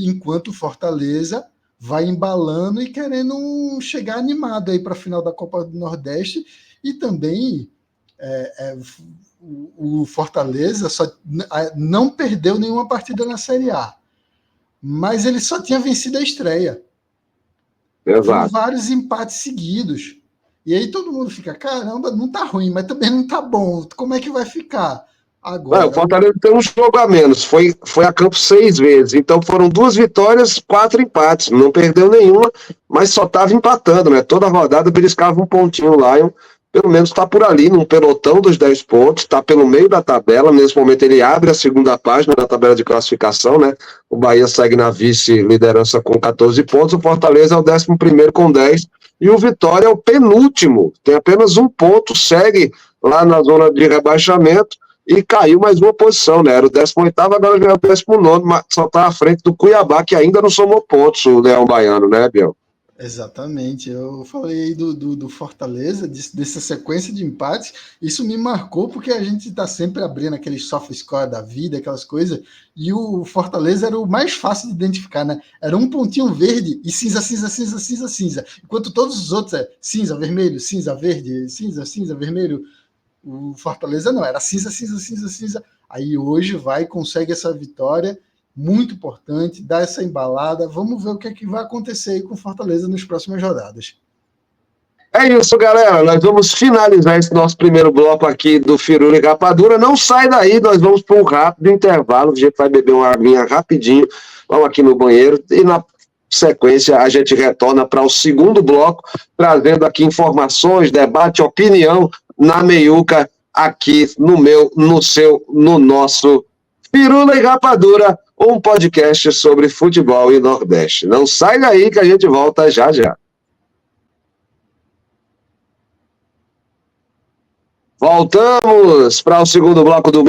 Enquanto o Fortaleza vai embalando e querendo chegar animado aí para a final da Copa do Nordeste e também o Fortaleza não perdeu nenhuma partida na Série A, mas ele só tinha vencido a estreia. Foram vários empates seguidos. E aí todo mundo fica, caramba, não tá ruim, mas também não tá bom. Como é que vai ficar? Agora, o Fortaleza tem um jogo a menos, foi a campo 6 vezes, então foram 2 vitórias, 4 empates, não perdeu nenhuma, mas só estava empatando, né? Toda rodada beliscava um pontinho. O Lion, pelo menos está por ali, num pelotão dos 10 pontos, está pelo meio da tabela. Nesse momento ele abre a segunda página da tabela de classificação, né? O Bahia segue na vice-liderança com 14 pontos, o Fortaleza é o 11º com 10, e o Vitória é o penúltimo, tem apenas 1 ponto, segue lá na zona de rebaixamento e caiu mais uma posição, né? Era o 18º, agora já é o 19º, mas só está à frente do Cuiabá, que ainda não somou pontos, o Leão Baiano, né, Biel? Exatamente, eu falei aí do Fortaleza, dessa sequência de empates, isso me marcou porque a gente está sempre abrindo aquele soft score da vida, aquelas coisas, e o Fortaleza era o mais fácil de identificar, né? Era um pontinho verde e cinza, cinza, cinza, cinza, cinza, enquanto todos os outros é cinza, vermelho, cinza, verde, cinza, cinza, vermelho. O Fortaleza não, era cinza, cinza, cinza, cinza. Aí hoje consegue essa vitória muito importante, dá essa embalada. Vamos ver o que é que vai acontecer aí com o Fortaleza nas próximas rodadas. É isso, galera. Nós vamos finalizar esse nosso primeiro bloco aqui do Firula e Rapadura. Não sai daí, nós vamos para um rápido intervalo. A gente vai beber uma aguinha rapidinho. Vamos aqui no banheiro e na sequência a gente retorna para o segundo bloco, trazendo aqui informações, debate, opinião na meiuca aqui no nosso Firula e Rapadura, um podcast sobre futebol e Nordeste. Não sai daí que a gente volta já já. Voltamos para o segundo bloco do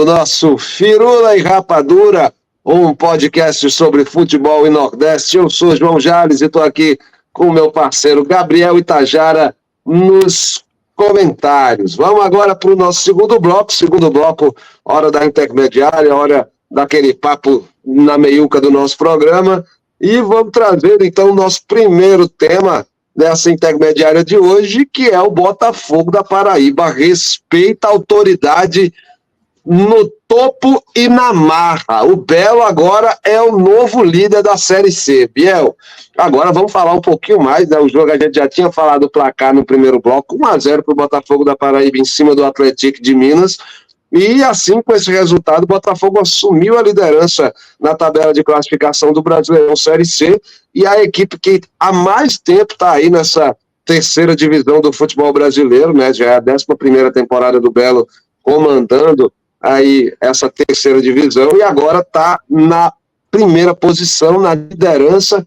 nosso Firula e Rapadura, um podcast sobre futebol e Nordeste. Eu sou João Jales e estou aqui com o meu parceiro Gabriel Itajara nos comentários. Vamos agora para o nosso segundo bloco, hora da intermediária, hora daquele papo na meiuca do nosso programa, e vamos trazer então o nosso primeiro tema dessa intermediária de hoje, que é o Botafogo da Paraíba. Respeita a autoridade no topo e na marra. O Belo agora é o novo líder da Série C. Biel, agora vamos falar um pouquinho mais, né? O jogo a gente já tinha falado o placar no primeiro bloco, 1-0 para o Botafogo da Paraíba em cima do Atlético de Minas, e assim, com esse resultado, o Botafogo assumiu a liderança na tabela de classificação do Brasileirão Série C, e a equipe que há mais tempo está aí nessa terceira divisão do futebol brasileiro, né? Já é a 11ª temporada do Belo comandando aí essa terceira divisão, e agora está na primeira posição, na liderança,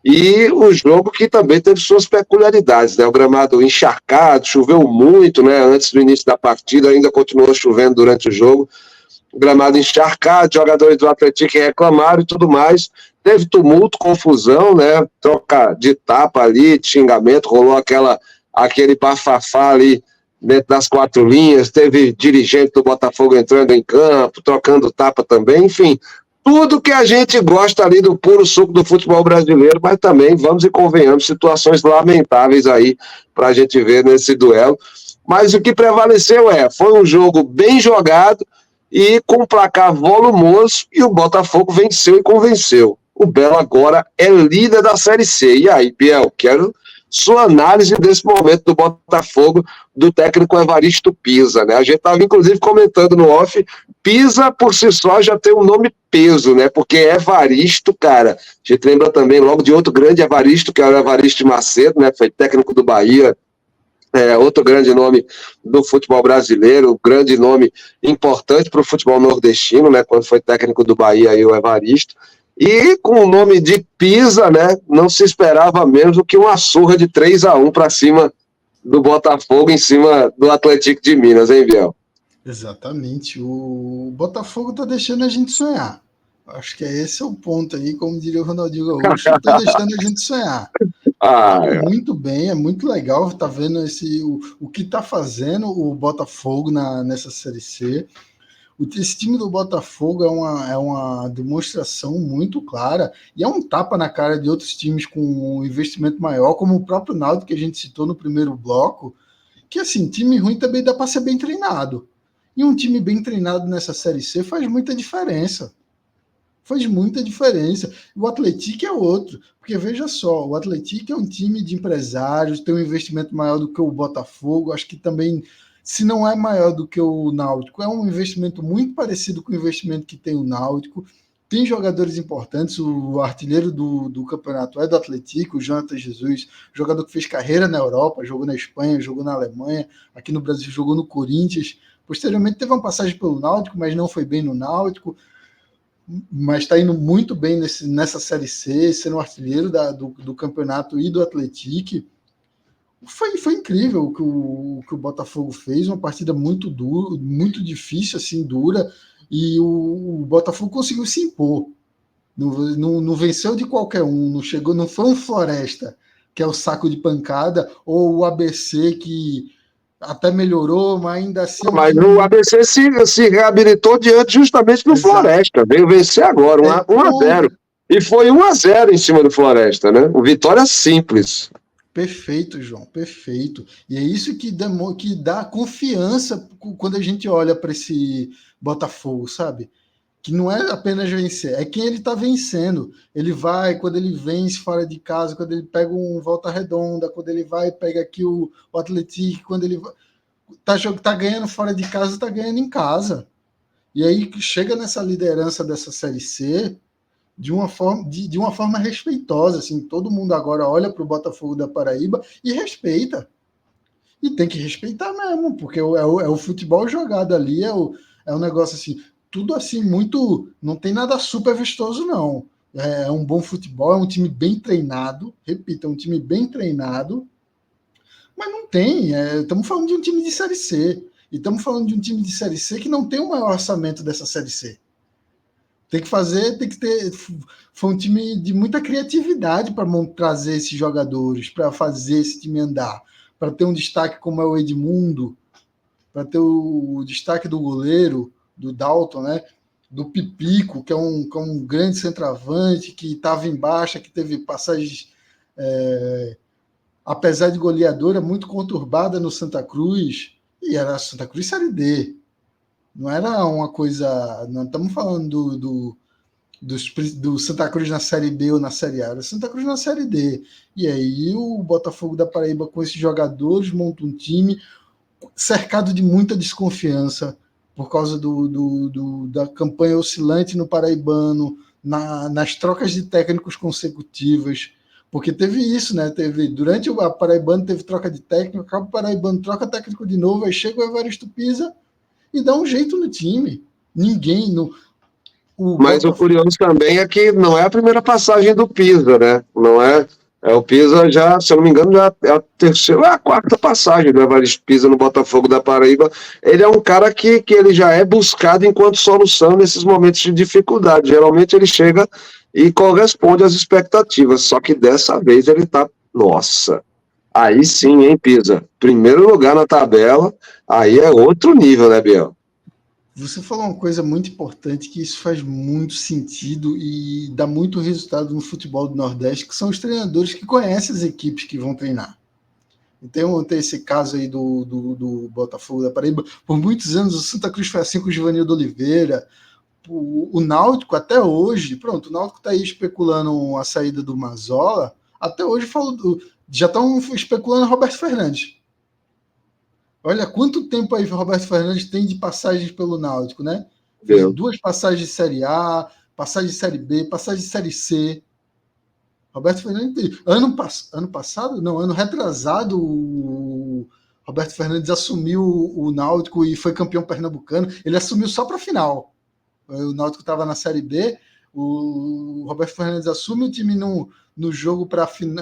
e o jogo que também teve suas peculiaridades, né? O gramado encharcado, choveu muito, né? Antes do início da partida, ainda continuou chovendo durante o jogo, o gramado encharcado, jogadores do Atlético reclamaram e tudo mais, teve tumulto, confusão, né? Troca de tapa ali, de xingamento, rolou aquele bafafá ali dentro das 4 linhas, teve dirigente do Botafogo entrando em campo, trocando tapa também, enfim, tudo que a gente gosta ali do puro suco do futebol brasileiro, mas também, vamos e convenhamos, situações lamentáveis aí para a gente ver nesse duelo. mas o que prevaleceu foi um jogo bem jogado e com um placar volumoso, e o Botafogo venceu e convenceu. O Belo agora é líder da Série C. E aí, Biel, quero sua análise desse momento do Botafogo, do técnico Evaristo Pisa, né? A gente estava, inclusive, comentando no off, Pisa, por si só, já tem um nome peso, né? Porque Evaristo, cara, a gente lembra também logo de outro grande Evaristo, que era o Evaristo Macedo, né? Foi técnico do Bahia, outro grande nome do futebol brasileiro, grande nome importante para o futebol nordestino, né? Quando foi técnico do Bahia, aí o Evaristo. E com o nome de Pisa, né, não se esperava menos do que uma surra de 3-1 para cima do Botafogo, em cima do Atlético de Minas, hein, Biel? Exatamente. O Botafogo está deixando a gente sonhar. Acho que esse é o ponto aí, como diria o Ronaldinho Gaúcho, está deixando a gente sonhar. Muito bem, é muito legal estar vendo o que está fazendo o Botafogo nessa Série C. Esse time do Botafogo é uma demonstração muito clara e é um tapa na cara de outros times com um investimento maior, como o próprio Náutico, que a gente citou no primeiro bloco, que assim, time ruim também dá para ser bem treinado. E um time bem treinado nessa Série C faz muita diferença. Faz muita diferença. O Atlético é outro, porque veja só, o Atlético é um time de empresários, tem um investimento maior do que o Botafogo, acho que também, se não é maior do que o Náutico, é um investimento muito parecido com o investimento que tem o Náutico. Tem jogadores importantes, o artilheiro do campeonato é do Atlético, o Jonathan Jesus, jogador que fez carreira na Europa, jogou na Espanha, jogou na Alemanha, aqui no Brasil jogou no Corinthians, posteriormente teve uma passagem pelo Náutico, mas não foi bem no Náutico, mas está indo muito bem nessa Série C, sendo artilheiro do campeonato e do Atlético. Foi incrível o que o Botafogo fez, uma partida muito dura, muito difícil, assim, dura, e o Botafogo conseguiu se impor. Não venceu de qualquer um, não foi um Floresta, que é o saco de pancada, ou o ABC, que até melhorou, mas ainda assim... Mas o ABC se reabilitou diante justamente do Floresta, veio vencer agora, 1-0. E foi 1-0 em cima do Floresta, né? Uma vitória simples. Perfeito, João, perfeito. E é isso que dá confiança quando a gente olha para esse Botafogo, sabe? Que não é apenas vencer, é quem ele está vencendo. Ele vai, quando ele vence fora de casa, quando ele pega um Volta Redonda, quando ele vai, pega aqui o Atlético, quando ele tá ganhando fora de casa, tá ganhando em casa. E aí chega nessa liderança dessa Série C de uma forma respeitosa, assim, todo mundo agora olha para o Botafogo da Paraíba e respeita. E tem que respeitar mesmo, porque é o futebol jogado ali, é um negócio assim, tudo assim, muito... Não tem nada super vistoso, não. É um bom futebol, é um time bem treinado, repito, é um time bem treinado, mas não tem. Estamos falando de um time de Série C. E estamos falando de um time de Série C que não tem o maior orçamento dessa Série C. Tem que ter. Foi um time de muita criatividade para trazer esses jogadores, para fazer esse time andar, para ter um destaque como é o Edmundo, para ter o destaque do goleiro, do Dalton, né? Do Pipico, que é um grande centroavante, que estava em baixa, que teve passagens, apesar de goleadora, muito conturbada no Santa Cruz, e era Santa Cruz Série D. Não era uma coisa... Não estamos falando do Santa Cruz na Série B ou na Série A, era Santa Cruz na Série D. E aí o Botafogo da Paraíba, com esses jogadores, monta um time cercado de muita desconfiança por causa da campanha oscilante no Paraibano, nas trocas de técnicos consecutivas, porque teve isso, né? Durante o Paraibano teve troca de técnico, acaba o Paraibano, troca técnico de novo, aí chega o Evaristo Pisa e dá um jeito no time. Ninguém... Mas o curioso também é que não é a primeira passagem do Pisa, né? Não é... o Pisa já, se eu não me engano, já é a terceira, a quarta passagem do Evaristo Pisa no Botafogo da Paraíba. Ele é um cara que ele já é buscado enquanto solução nesses momentos de dificuldade. Geralmente ele chega e corresponde às expectativas, só que dessa vez ele tá... Nossa, aí sim, hein, Pisa? Primeiro lugar na tabela, aí é outro nível, né, Biel? Você falou uma coisa muito importante, que isso faz muito sentido e dá muito resultado no futebol do Nordeste, que são os treinadores que conhecem as equipes que vão treinar. Tem esse caso aí do Botafogo da Paraíba. Por muitos anos o Santa Cruz foi assim com o Givanildo Oliveira. O Náutico até hoje, pronto, o Náutico está aí especulando a saída do Mazola, até hoje já estão especulando Roberto Fernandes. Olha quanto tempo aí o Roberto Fernandes tem de passagens pelo Náutico, né? Fez 2 passagens de Série A, passagem de Série B, passagem de Série C. Roberto Fernandes, ano passado, não, ano retrasado, o Roberto Fernandes assumiu o Náutico e foi campeão pernambucano. Ele assumiu só para a final. O Náutico estava na Série B, o Roberto Fernandes assume o time no jogo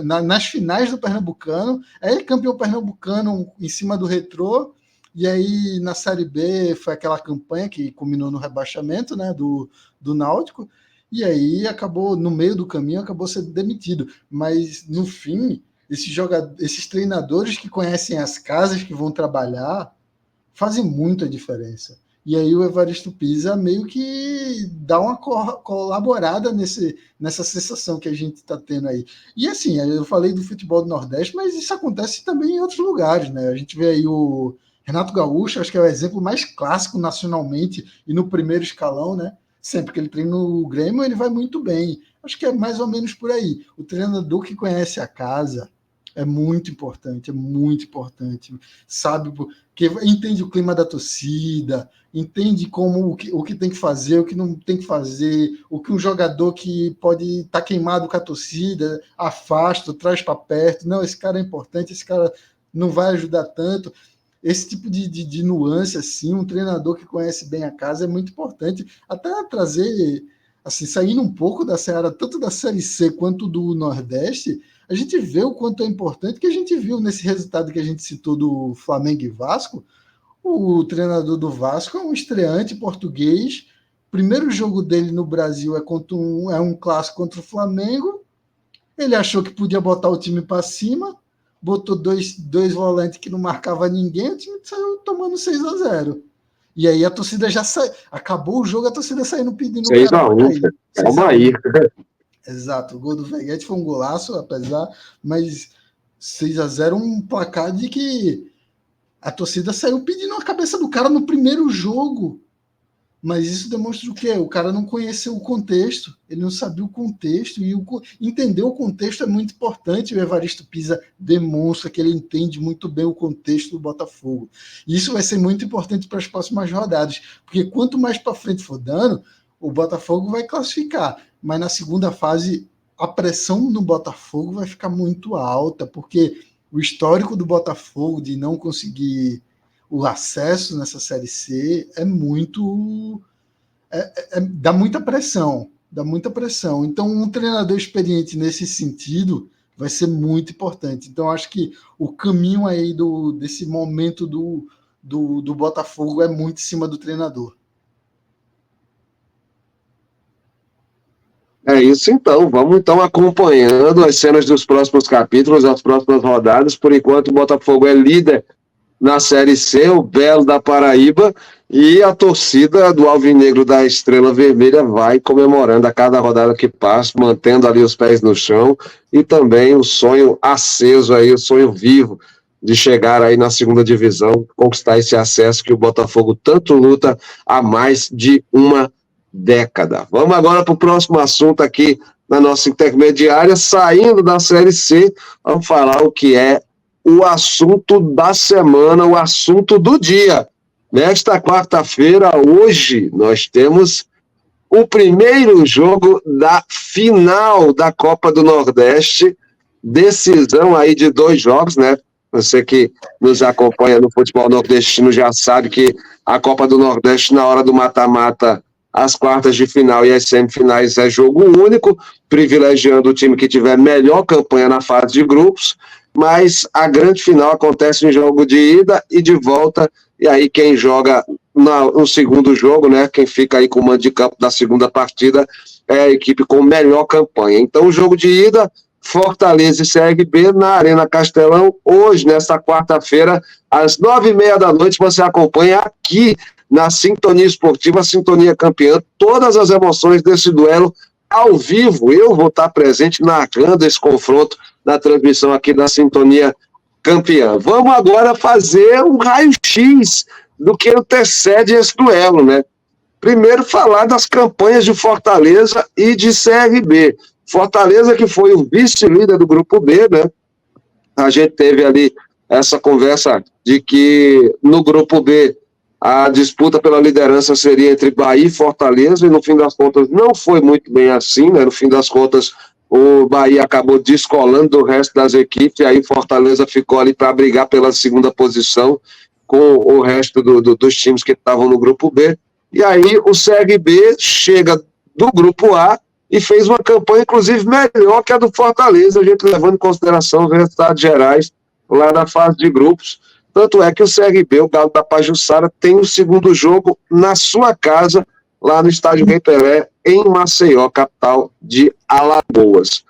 nas finais do Pernambucano, aí ele campeão pernambucano em cima do Retrô, e aí na Série B foi aquela campanha que culminou no rebaixamento, né, do Náutico, e aí no meio do caminho, acabou sendo demitido. Mas no fim, esses treinadores que conhecem as casas que vão trabalhar fazem muita diferença. E aí o Evaristo Pisa meio que dá uma colaborada nessa sensação que a gente está tendo aí. E assim, eu falei do futebol do Nordeste, mas isso acontece também em outros lugares, né? A gente vê aí o Renato Gaúcho, acho que é o exemplo mais clássico nacionalmente e no primeiro escalão, né? Sempre que ele treina no Grêmio, ele vai muito bem. Acho que é mais ou menos por aí. O treinador que conhece a casa é muito importante, sabe? Porque entende o clima da torcida, entende como o que tem que fazer, o que não tem que fazer, o que um jogador que pode estar queimado com a torcida afasta, traz para perto. Não, esse cara é importante, esse cara não vai ajudar tanto. Esse tipo de nuance, assim, um treinador que conhece bem a casa é muito importante. Até trazer, assim, saindo um pouco da seara, tanto da Série C quanto do Nordeste, a gente vê o quanto é importante, que a gente viu nesse resultado que a gente citou do Flamengo e Vasco. O treinador do Vasco é um estreante português. Primeiro jogo dele no Brasil é um clássico contra o Flamengo. Ele achou que podia botar o time para cima, botou dois volantes que não marcava ninguém, o time saiu tomando 6-0. E aí a torcida já saiu. Acabou o jogo, a torcida saindo pedindo 6-1, calma aí. Exato, o gol do Veguete foi um golaço, mas 6-0 um placar de que a torcida saiu pedindo a cabeça do cara no primeiro jogo. Mas isso demonstra o quê? O cara não conheceu o contexto, ele não sabia o contexto, e entender o contexto é muito importante. O Evaristo Pisa demonstra que ele entende muito bem o contexto do Botafogo. E isso vai ser muito importante para as próximas rodadas, porque quanto mais para frente for dando, o Botafogo vai classificar. Mas na segunda fase, a pressão no Botafogo vai ficar muito alta, porque o histórico do Botafogo de não conseguir o acesso nessa Série C é muito... dá muita pressão. Então, um treinador experiente nesse sentido vai ser muito importante. Então, acho que o caminho aí desse momento do Botafogo é muito em cima do treinador. É isso então, vamos então acompanhando as cenas dos próximos capítulos, as próximas rodadas. Por enquanto o Botafogo é líder na Série C, o Belo da Paraíba, e a torcida do Alvinegro da Estrela Vermelha vai comemorando a cada rodada que passa, mantendo ali os pés no chão, e também o sonho aceso aí, o sonho vivo de chegar aí na segunda divisão, conquistar esse acesso que o Botafogo tanto luta há mais de uma década. Vamos agora para o próximo assunto aqui na nossa intermediária, saindo da Série C, vamos falar o que é o assunto da semana, o assunto do dia. Nesta quarta-feira, hoje, nós temos o primeiro jogo da final da Copa do Nordeste, decisão aí de 2 jogos, né? Você que nos acompanha no futebol nordestino já sabe que a Copa do Nordeste, na hora do mata-mata, as quartas de final e as semifinais é jogo único, privilegiando o time que tiver melhor campanha na fase de grupos, mas a grande final acontece em jogo de ida e de volta, e aí quem joga no segundo jogo, né, quem fica aí com o mando de campo da segunda partida é a equipe com melhor campanha. Então o jogo de ida, Fortaleza e CRB na Arena Castelão, hoje, nesta quarta-feira, às 9h30 da noite, você acompanha aqui na Sintonia Esportiva, Sintonia Campeã, todas as emoções desse duelo ao vivo. Eu vou estar presente narrando esse confronto na transmissão aqui da Sintonia campeã. Vamos agora fazer um raio-x do que antecede esse duelo, né? Primeiro, falar das campanhas de Fortaleza e de CRB. Fortaleza, que foi o vice-líder do Grupo B, né? A gente teve ali essa conversa de que no Grupo B a disputa pela liderança seria entre Bahia e Fortaleza, e no fim das contas não foi muito bem assim, né? No fim das contas, o Bahia acabou descolando do resto das equipes, e aí Fortaleza ficou ali para brigar pela segunda posição com o resto dos times que estavam no Grupo B. E aí o CRB chega do Grupo A e fez uma campanha, inclusive, melhor que a do Fortaleza, a gente levando em consideração os resultados gerais lá na fase de grupos. Tanto é que o CRB, o Galo da Pajuçara, tem o segundo jogo na sua casa, lá no estádio Rei Pelé, em Maceió, capital de Alagoas.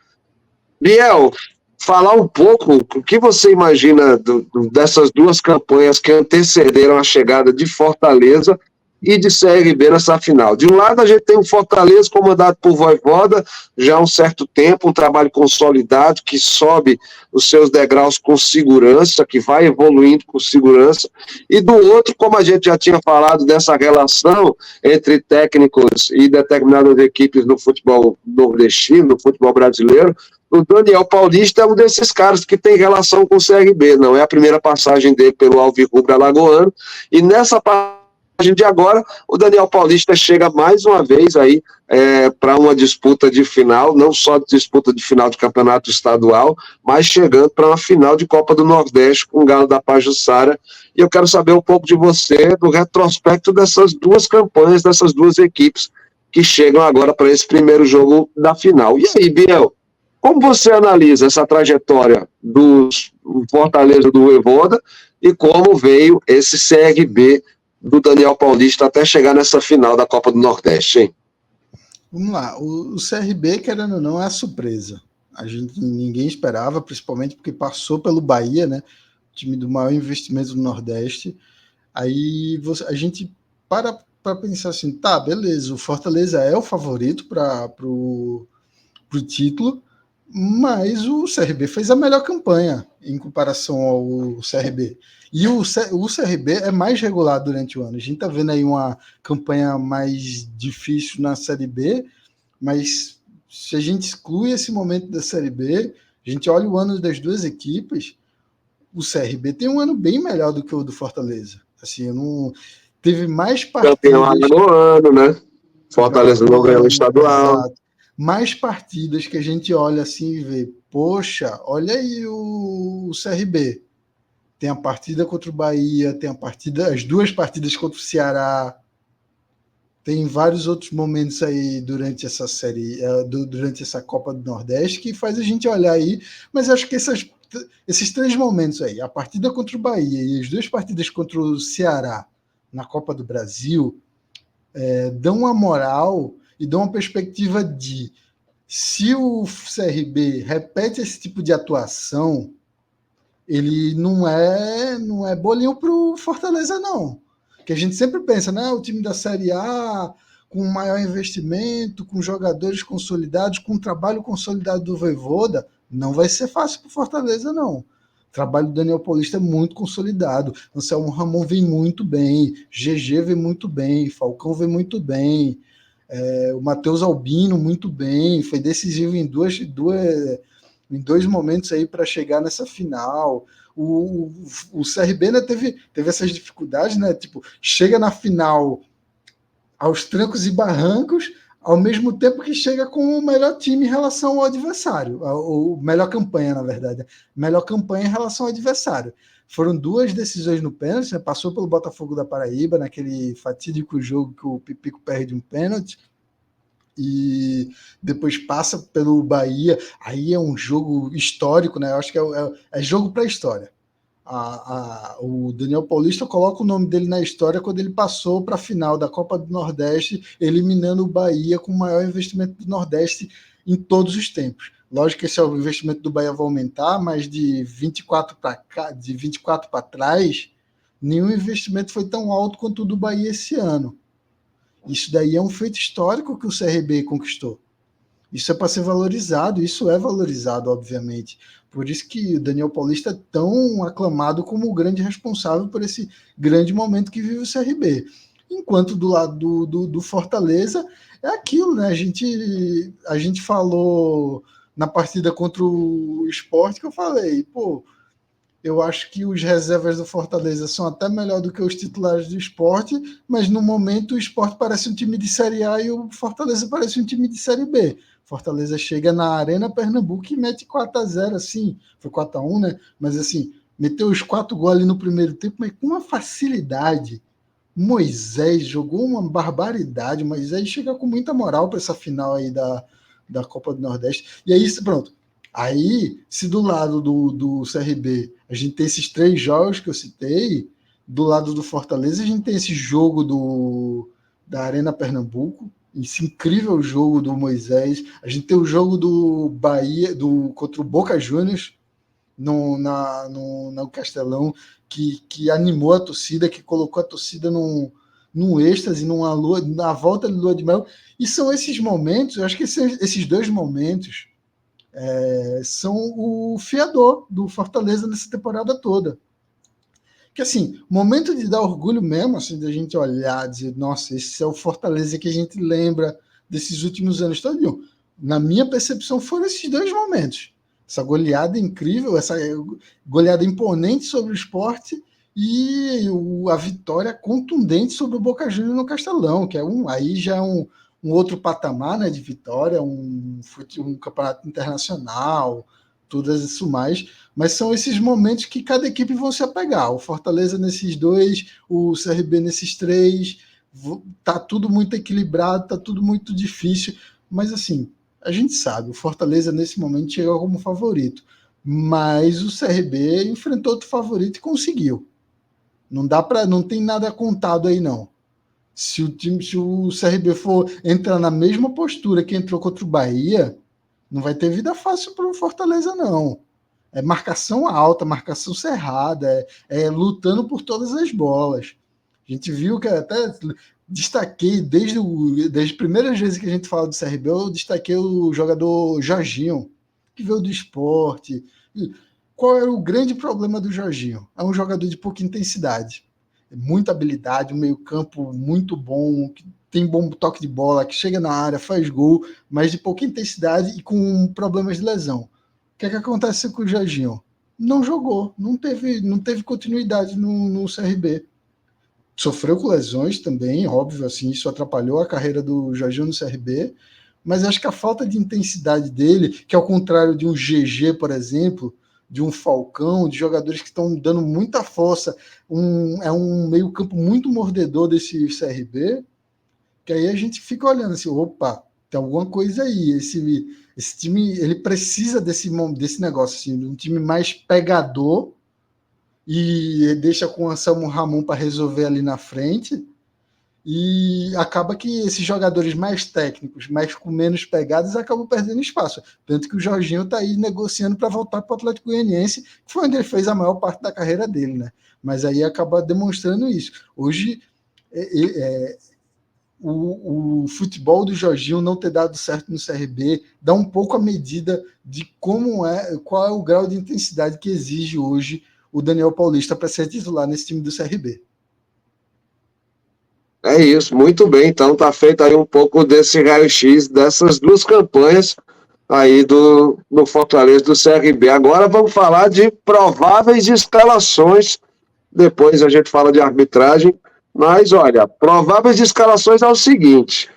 Biel, falar um pouco o que você imagina dessas duas campanhas que antecederam a chegada de Fortaleza e de CRB nessa final. De um lado, a gente tem o Fortaleza comandado por Vojvoda, já há um certo tempo, um trabalho consolidado, que sobe os seus degraus com segurança, que vai evoluindo com segurança, e do outro, como a gente já tinha falado dessa relação entre técnicos e determinadas equipes no futebol nordestino, no futebol brasileiro, o Daniel Paulista é um desses caras que tem relação com o CRB, não é a primeira passagem dele pelo Alvirrubro Alagoano, e nessa passagem de agora, o Daniel Paulista chega mais uma vez aí para uma disputa de final, não só disputa de final de campeonato estadual, mas chegando para uma final de Copa do Nordeste com o Galo da Pajuçara. E eu quero saber um pouco de você, do retrospecto dessas duas campanhas, dessas duas equipes que chegam agora para esse primeiro jogo da final. E aí, Biel, como você analisa essa trajetória do Fortaleza do Vojvoda e como veio esse CRB do Daniel Paulista até chegar nessa final da Copa do Nordeste, hein? Vamos lá, o CRB, querendo ou não, é a surpresa. Ninguém esperava, principalmente porque passou pelo Bahia, né? Time do maior investimento do Nordeste. Aí a gente para pensar assim, tá, beleza, o Fortaleza é o favorito para o título, mas o CRB fez a melhor campanha em comparação ao CRB. E o CRB é mais regular durante o ano. A gente está vendo aí uma campanha mais difícil na Série B, mas se a gente exclui esse momento da Série B, a gente olha o ano das duas equipes, o CRB tem um ano bem melhor do que o do Fortaleza. Assim, teve mais partidas... Campeão no ano, né? Fortaleza não ganhou o estadual. Exato. Mais partidas que a gente olha assim e vê, poxa, olha aí o CRB. Tem a partida contra o Bahia, tem as duas partidas contra o Ceará, tem vários outros momentos aí durante essa série, durante essa Copa do Nordeste, que faz a gente olhar aí, mas acho que esses três momentos aí, a partida contra o Bahia e as duas partidas contra o Ceará na Copa do Brasil, dão uma moral e dão uma perspectiva de, se o CRB repete esse tipo de atuação, ele não é bolinho pro Fortaleza, não. Que a gente sempre pensa, né? O time da Série A, com maior investimento, com jogadores consolidados, com um trabalho consolidado do Vojvoda, não vai ser fácil pro Fortaleza, não. O trabalho do Daniel Paulista é muito consolidado. Anselmo Ramon vem muito bem, GG vem muito bem, Falcão vem muito bem, o Matheus Albino muito bem, foi decisivo em dois momentos aí para chegar nessa final. O CRB, né, teve essas dificuldades, né? Tipo, chega na final aos trancos e barrancos, ao mesmo tempo que chega com o melhor time em relação ao adversário, ou melhor campanha, na verdade, melhor campanha em relação ao adversário. Foram duas decisões no pênalti, né? Passou pelo Botafogo da Paraíba, naquele fatídico jogo que o Pipico perde um pênalti, e depois passa pelo Bahia. Aí é um jogo histórico, né? Eu acho que é jogo para a história. O Daniel Paulista coloca o nome dele na história quando ele passou para a final da Copa do Nordeste, eliminando o Bahia com o maior investimento do Nordeste em todos os tempos. Lógico que esse é o investimento do Bahia vai aumentar, mas de 24 para trás, nenhum investimento foi tão alto quanto o do Bahia esse ano. Isso daí é um feito histórico que o CRB conquistou. Isso é para ser valorizado, isso é valorizado, obviamente, Por isso que o Daniel Paulista é tão aclamado como o grande responsável por esse grande momento que vive o CRB. Enquanto do lado do Fortaleza é aquilo, né? A gente falou na partida contra o Sport que eu falei, pô, eu acho que os reservas do Fortaleza são até melhor do que os titulares do Sport, mas no momento o Sport parece um time de Série A e o Fortaleza parece um time de Série B. Fortaleza chega na Arena Pernambuco e mete 4-0, assim, foi 4-1, né? Mas assim, meteu os 4 gols ali no primeiro tempo, mas com uma facilidade. Moisés jogou uma barbaridade. Moisés chega com muita moral para essa final aí da Copa do Nordeste. E aí, pronto. Aí, se do lado do CRB a gente tem esses 3 jogos que eu citei, do lado do Fortaleza a gente tem esse jogo da Arena Pernambuco, esse incrível jogo do Moisés, a gente tem o jogo do Bahia contra o Boca Juniors no Castelão, que animou a torcida, que colocou a torcida num êxtase, na volta de lua de mel. E são esses momentos, eu acho que esses 2 momentos são o fiador do Fortaleza nessa temporada toda. Que assim, momento de dar orgulho mesmo, assim, da gente olhar, dizer, nossa, esse é o Fortaleza que a gente lembra desses últimos anos todos. Na minha percepção, foram esses 2 momentos. Essa goleada incrível, essa goleada imponente sobre o Sport e a vitória contundente sobre o Boca Juniors no Castelão, que aí já é um outro patamar, né, de vitória, um campeonato internacional, tudo isso mais, mas são esses momentos que cada equipe vão se apegar. O Fortaleza nesses 2, o CRB nesses 3, tá tudo muito equilibrado, tá tudo muito difícil, mas assim, a gente sabe, o Fortaleza nesse momento chegou como favorito, mas o CRB enfrentou outro favorito e conseguiu. Não tem nada contado aí não. Se o CRB for entrar na mesma postura que entrou contra o Bahia, não vai ter vida fácil para o Fortaleza, não. É marcação alta, marcação cerrada, lutando por todas as bolas. A gente viu que até destaquei, desde as primeiras vezes que a gente fala do CRB, eu destaquei o jogador Jorginho, que veio do Sport. Qual era o grande problema do Jorginho? É um jogador de pouca intensidade. Muita habilidade, um meio-campo muito bom, que tem bom toque de bola, que chega na área, faz gol, mas de pouca intensidade e com problemas de lesão. O que é que acontece com o Jorginho? Não jogou, não teve continuidade no CRB. Sofreu com lesões também, óbvio, assim, isso atrapalhou a carreira do Jorginho no CRB, mas acho que a falta de intensidade dele, que ao contrário de um GG, por exemplo, de um Falcão, de jogadores que estão dando muita força, é um meio-campo muito mordedor desse CRB, que aí a gente fica olhando assim, opa, tem alguma coisa aí, esse time, ele precisa desse negócio, assim, de um time mais pegador, e deixa com o Anselmo Ramon para resolver ali na frente, e acaba que esses jogadores mais técnicos, mais com menos pegadas, acabam perdendo espaço. Tanto que o Jorginho está aí negociando para voltar para o Atlético Goianiense, que foi onde ele fez a maior parte da carreira dele, né? Mas aí acaba demonstrando isso. Hoje, o futebol do Jorginho não ter dado certo no CRB dá um pouco a medida de qual é o grau de intensidade que exige hoje o Daniel Paulista para ser titular nesse time do CRB. É isso, muito bem. Então tá feito aí um pouco desse raio-x dessas 2 campanhas aí do Fortaleza do CRB. Agora vamos falar de prováveis escalações. Depois a gente fala de arbitragem. Mas olha, prováveis escalações é o seguinte: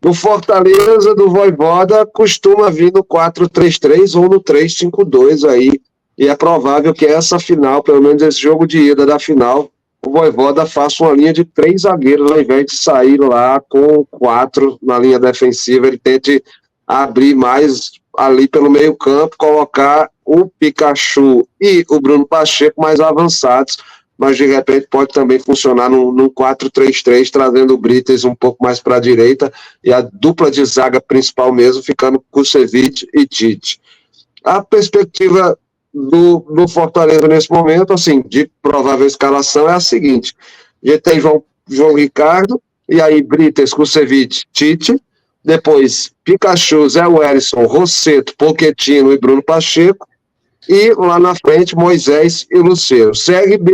no Fortaleza do Vojvoda costuma vir no 4-3-3 ou no 3-5-2 aí. E é provável que essa final, pelo menos esse jogo de ida da final, o Vojvoda faça uma linha de 3 zagueiros, ao invés de sair lá com 4 na linha defensiva, ele tente abrir mais ali pelo meio campo, colocar o Pikachu e o Bruno Pacheco mais avançados, mas de repente pode também funcionar num 4-3-3, trazendo o Brites um pouco mais para a direita, e a dupla de zaga principal mesmo, ficando Kusevich e Tite. A perspectiva do Fortaleza nesse momento, assim, de provável escalação é a seguinte: a gente tem João Ricardo, e aí Brites, Kusevich, Tite, depois Pikachu, Zé Wellison, Rosseto, Pochettino e Bruno Pacheco, e lá na frente Moisés e Lucero. CRB,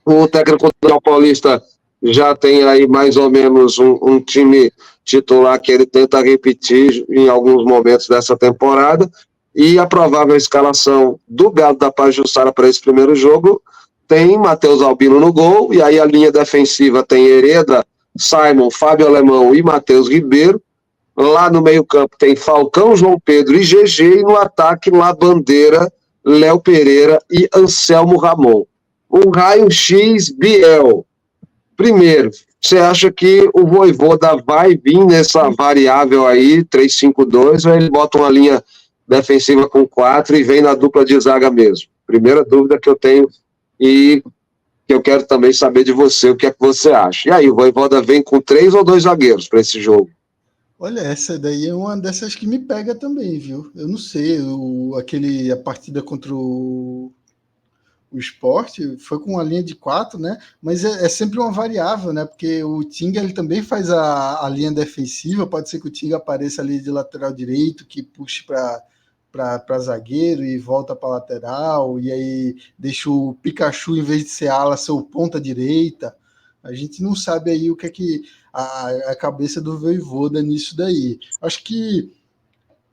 o técnico do Paulista já tem aí mais ou menos um time titular que ele tenta repetir em alguns momentos dessa temporada, e a provável escalação do Galo da Pajuçara para esse primeiro jogo tem Matheus Albino no gol, e aí a linha defensiva tem Hereda, Simon, Fábio Alemão e Matheus Ribeiro. Lá no meio-campo tem Falcão, João Pedro e GG, e no ataque lá Bandeira, Léo Pereira e Anselmo Ramon. Um raio-x Biel. Primeiro, você acha que o Vojvoda vai vir nessa variável aí, 3-5-2, ou ele bota uma linha defensiva com 4 e vem na dupla de zaga mesmo? Primeira dúvida que eu tenho e que eu quero também saber de você, o que é que você acha. E aí, o Vojvoda vem com 3 ou 2 zagueiros para esse jogo? Olha, essa daí é uma dessas que me pega também, viu? Eu não sei, a partida contra o Sport foi com uma linha de 4, né? Mas é sempre uma variável, né? Porque o Tinga ele também faz a linha defensiva. Pode ser que o Tinga apareça ali de lateral direito, que puxe para zagueiro e volta para lateral, e aí deixa o Pikachu, em vez de ser ala, ser o ponta direita. A gente não sabe aí o que é que a cabeça do Vojvoda nisso daí. Acho que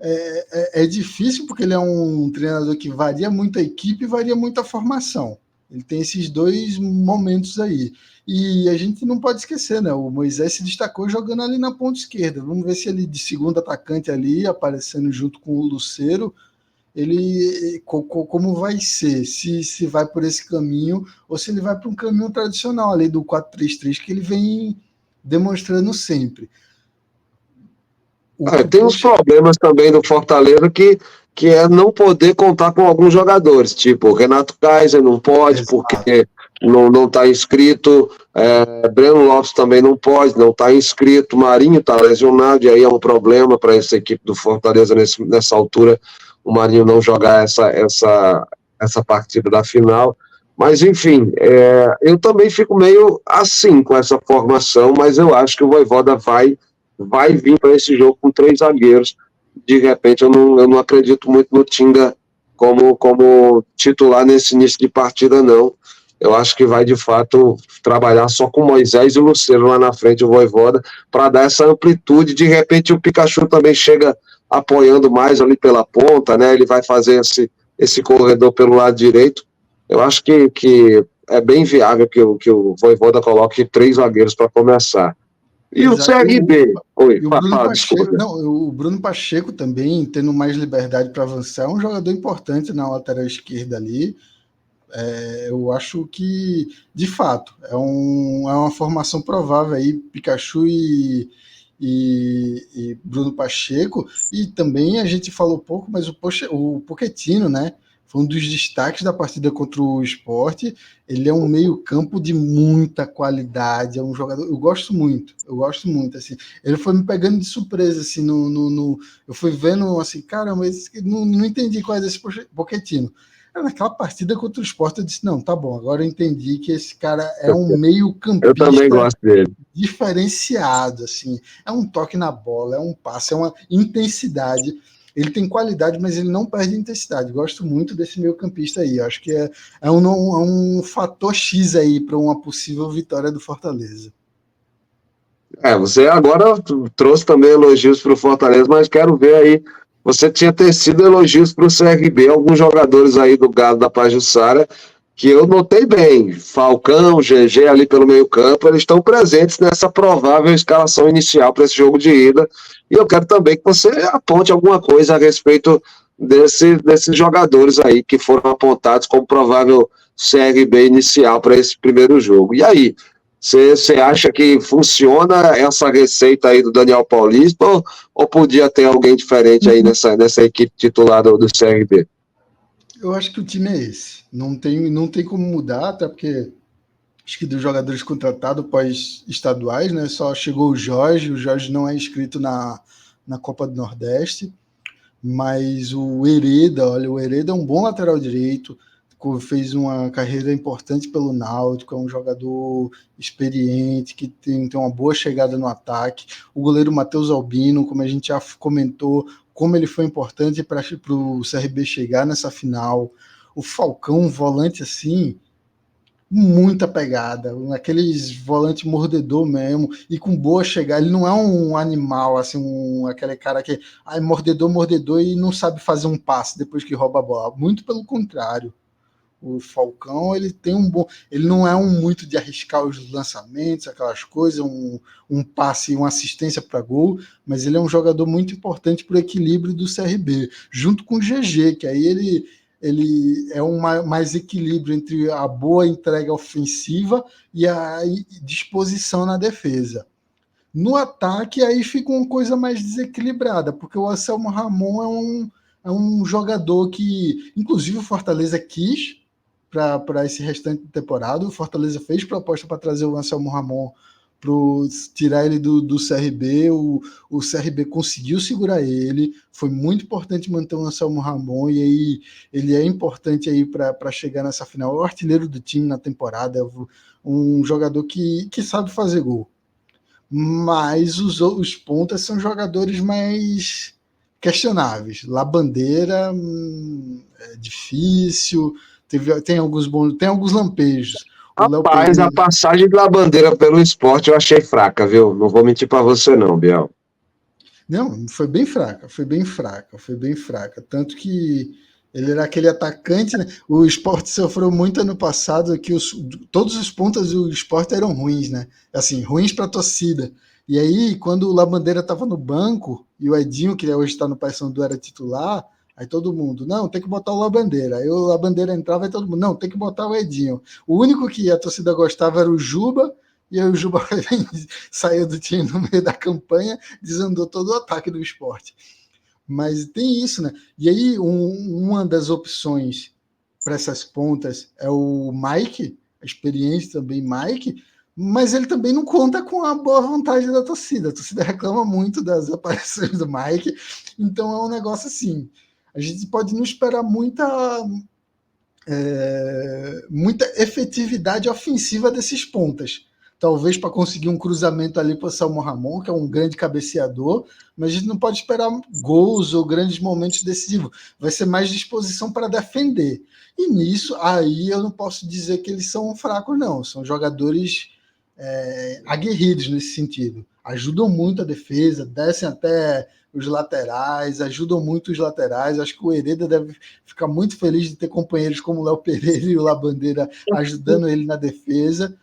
é difícil porque ele é um treinador que varia muito a equipe e varia muito a formação. Ele tem esses dois momentos aí. E a gente não pode esquecer, né? O Moisés se destacou jogando ali na ponta esquerda. Vamos ver se ele, de segundo atacante ali, aparecendo junto com o Lucero, ele como vai ser, se vai por esse caminho ou se ele vai para um caminho tradicional ali do 4-3-3 que ele vem demonstrando sempre. Tem uns problemas também do Fortaleza que é não poder contar com alguns jogadores, tipo o Renato Kaiser não pode, Exato. porque não está inscrito, Breno Lopes também não pode, não está inscrito, Marinho está lesionado, e aí é um problema para essa equipe do Fortaleza nessa altura, o Marinho não jogar essa partida da final. Mas, enfim, eu também fico meio assim com essa formação, mas eu acho que o Vojvoda vai vir para esse jogo com 3 zagueiros. De repente, eu não acredito muito no Tinga como titular nesse início de partida, não. Eu acho que vai, de fato, trabalhar só com Moisés e Lucero lá na frente, o Vojvoda, para dar essa amplitude. De repente, o Pikachu também chega apoiando mais ali pela ponta, né? Ele vai fazer esse corredor pelo lado direito. Eu acho que é bem viável que o Vojvoda coloque 3 zagueiros para começar. E Exato. o CRB? E o Bruno Pacheco, o Bruno Pacheco também, tendo mais liberdade para avançar, é um jogador importante na lateral esquerda ali. Eu acho que, de fato, é uma formação provável aí, Pikachu e Bruno Pacheco. E também a gente falou pouco, mas o Pochettino, né? Foi um dos destaques da partida contra o Sport. Ele é um meio-campo de muita qualidade, é um jogador. Eu gosto muito. Assim. Ele foi me pegando de surpresa, assim, eu fui vendo assim, caramba, não entendi qual é desse Pochettino. Naquela partida contra o Sport, eu disse: não, tá bom, agora eu entendi que esse cara é um meio-campista. Eu também gosto dele. Diferenciado, assim. É um toque na bola, é um passe, é uma intensidade. Ele tem qualidade, mas ele não perde intensidade. Gosto muito desse meio-campista aí. Acho que é um fator X aí para uma possível vitória do Fortaleza. Você agora trouxe também elogios para o Fortaleza, mas quero ver aí. Você tinha tecido elogios para o CRB, alguns jogadores aí do Galo da Pajuçara, que eu notei bem. Falcão, GG ali pelo meio-campo, eles estão presentes nessa provável escalação inicial para esse jogo de ida. E eu quero também que você aponte alguma coisa a respeito desses jogadores aí que foram apontados como provável CRB inicial para esse primeiro jogo. E aí? Você acha que funciona essa receita aí do Daniel Paulista ou podia ter alguém diferente aí nessa equipe titular do CRB? Eu acho que o time é esse. Não tem como mudar, até porque acho que dos jogadores contratados pós-estaduais, né? Só chegou o Jorge não é inscrito na Copa do Nordeste, mas o Hereda é um bom lateral direito, fez uma carreira importante pelo Náutico, é um jogador experiente, que tem uma boa chegada no ataque. O goleiro Matheus Albino, como a gente já comentou, como ele foi importante para o CRB chegar nessa final. O Falcão, um volante assim, muita pegada, aqueles volante mordedor mesmo, e com boa chegada. Ele não é um animal, assim, aquele cara que é mordedor e não sabe fazer um passe depois que rouba a bola. Muito pelo contrário. O Falcão, ele tem um bom... Ele não é muito de arriscar os lançamentos, aquelas coisas, um passe, uma assistência para gol, mas ele é um jogador muito importante para o equilíbrio do CRB, junto com o GG, que aí ele é mais equilíbrio entre a boa entrega ofensiva e a disposição na defesa. No ataque, aí fica uma coisa mais desequilibrada, porque o Anselmo Ramon é um jogador que, inclusive, o Fortaleza quis para esse restante de temporada. O Fortaleza fez proposta para trazer o Anselmo Ramon, para tirar ele do CRB. O CRB conseguiu segurar ele. Foi muito importante manter o Anselmo Ramon, e aí ele é importante aí para chegar nessa final. É o artilheiro do time na temporada, é um jogador que sabe fazer gol. Mas os pontas são jogadores mais questionáveis. Labandeira é difícil, tem alguns lampejos. Rapaz, a passagem da Bandeira pelo Sport eu achei fraca, viu? Não vou mentir para você não, Biel. Não, foi bem fraca. Tanto que ele era aquele atacante, né? O Sport sofreu muito ano passado, que todos os pontas do Sport eram ruins, né? Assim, ruins para a torcida. E aí, quando o Labandeira estava no banco, e o Edinho, que hoje está no Paysandu, era titular, aí todo mundo, não, tem que botar o Labandeira. Aí o Labandeira entrava e todo mundo, não, tem que botar o Edinho. O único que a torcida gostava era o Juba, e aí o Juba saiu do time no meio da campanha, desandou todo o ataque do Sport. Mas tem isso, né? E aí, uma das opções para essas pontas é o Mike, a experiência também, Mike, mas ele também não conta com a boa vontade da torcida. A torcida reclama muito das aparições do Mike, então é um negócio assim. A gente pode não esperar muita efetividade ofensiva desses pontas. Talvez para conseguir um cruzamento ali para o Anselmo Ramon, que é um grande cabeceador, mas a gente não pode esperar gols ou grandes momentos decisivos. Vai ser mais disposição para defender. E nisso, aí eu não posso dizer que eles são fracos, não. São jogadores aguerridos nesse sentido. Ajudam muito a defesa, descem até os laterais, ajudam muito os laterais. Acho que o Hereda deve ficar muito feliz de ter companheiros como o Léo Pereira e o Labandeira ajudando ele na defesa.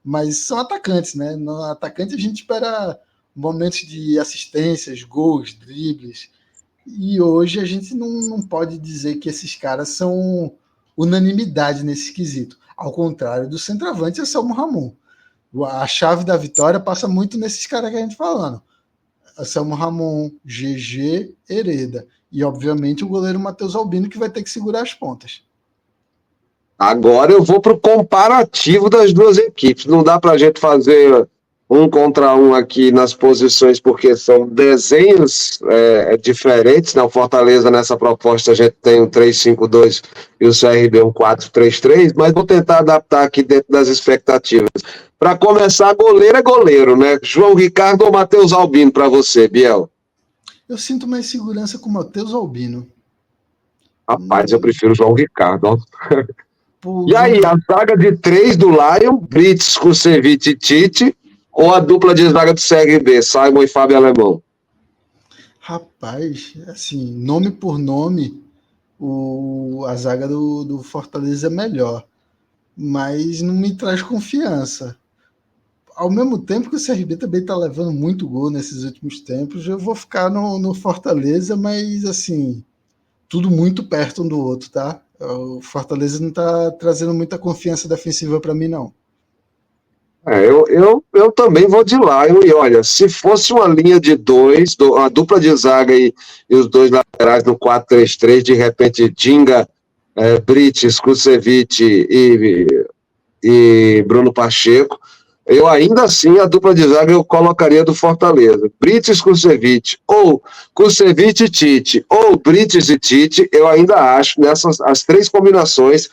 Mas são atacantes, né? No atacante a gente espera momentos de assistências, gols, dribles. E hoje a gente não pode dizer que esses caras são unanimidade nesse quesito. Ao contrário do centroavante, é Anselmo Ramon. A chave da vitória passa muito nesses caras que a gente falando. Anselmo Ramon, GG, Hereda. E, obviamente, o goleiro Matheus Albino, que vai ter que segurar as pontas. Agora eu vou para o comparativo das duas equipes. Não dá para a gente fazer um contra um aqui nas posições, porque são desenhos diferentes. Na Fortaleza, nessa proposta, a gente tem um 3-5-2 e o CRB um 4-3-3, mas vou tentar adaptar aqui dentro das expectativas. Para começar, goleiro é goleiro, né? João Ricardo ou Matheus Albino para você, Biel? Eu sinto mais segurança com o Matheus Albino. Rapaz, eu prefiro o João Ricardo. E aí, a zaga de 3 do Lion, Brits, Kusevich e Tite, ou a dupla de zaga do CRB, Simon e Fábio Alemão? Rapaz, assim, nome por nome, a zaga do Fortaleza é melhor, mas não me traz confiança. Ao mesmo tempo que o CRB também está levando muito gol nesses últimos tempos, eu vou ficar no Fortaleza, mas assim, tudo muito perto um do outro, tá? O Fortaleza não está trazendo muita confiança defensiva para mim, não. Eu também vou de Lion, e olha, se fosse uma linha de 2, a dupla de zaga e os dois laterais no 4-3-3, de repente Dinga, Brits, Kusevich e Bruno Pacheco, eu ainda assim, a dupla de zaga eu colocaria do Fortaleza. Brits, Kusevich, ou Kusevich e Tite, ou Brits e Tite, eu ainda acho, nessas as 3 combinações,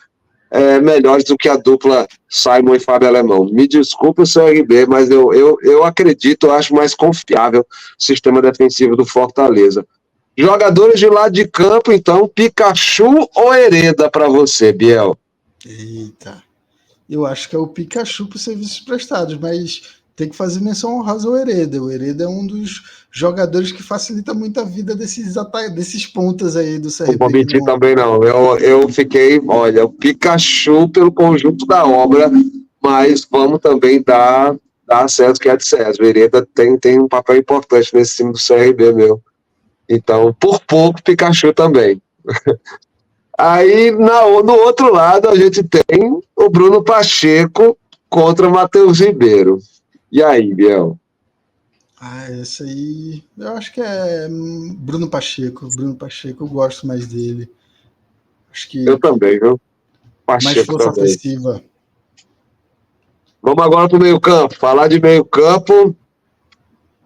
melhores do que a dupla Simon e Fábio Alemão. Me desculpe o CRB, mas eu acredito, eu acho mais confiável o sistema defensivo do Fortaleza. Jogadores de lado de campo, então, Pikachu ou Hereda para você, Biel? Eita. Eu acho que é o Pikachu por serviços prestados, mas tem que fazer menção honrosa ao Hereda. O Hereda é um dos jogadores que facilita muito a vida desses pontas aí do Não vou CRB que mentir não. também, não. Eu fiquei, olha, o Pikachu pelo conjunto da obra, mas vamos também dar acesso que é de César. O Hereda tem um papel importante nesse time do CRB, meu. Então, por pouco, Pikachu também. Aí, no outro lado, a gente tem o Bruno Pacheco contra o Matheus Ribeiro. E aí, Biel? Esse aí. Eu acho que é Bruno Pacheco. Bruno Pacheco, eu gosto mais dele. Acho Eu que também, viu? mais Pacheco força também. ofensiva. Vamos agora para o meio-campo. Falar de meio-campo.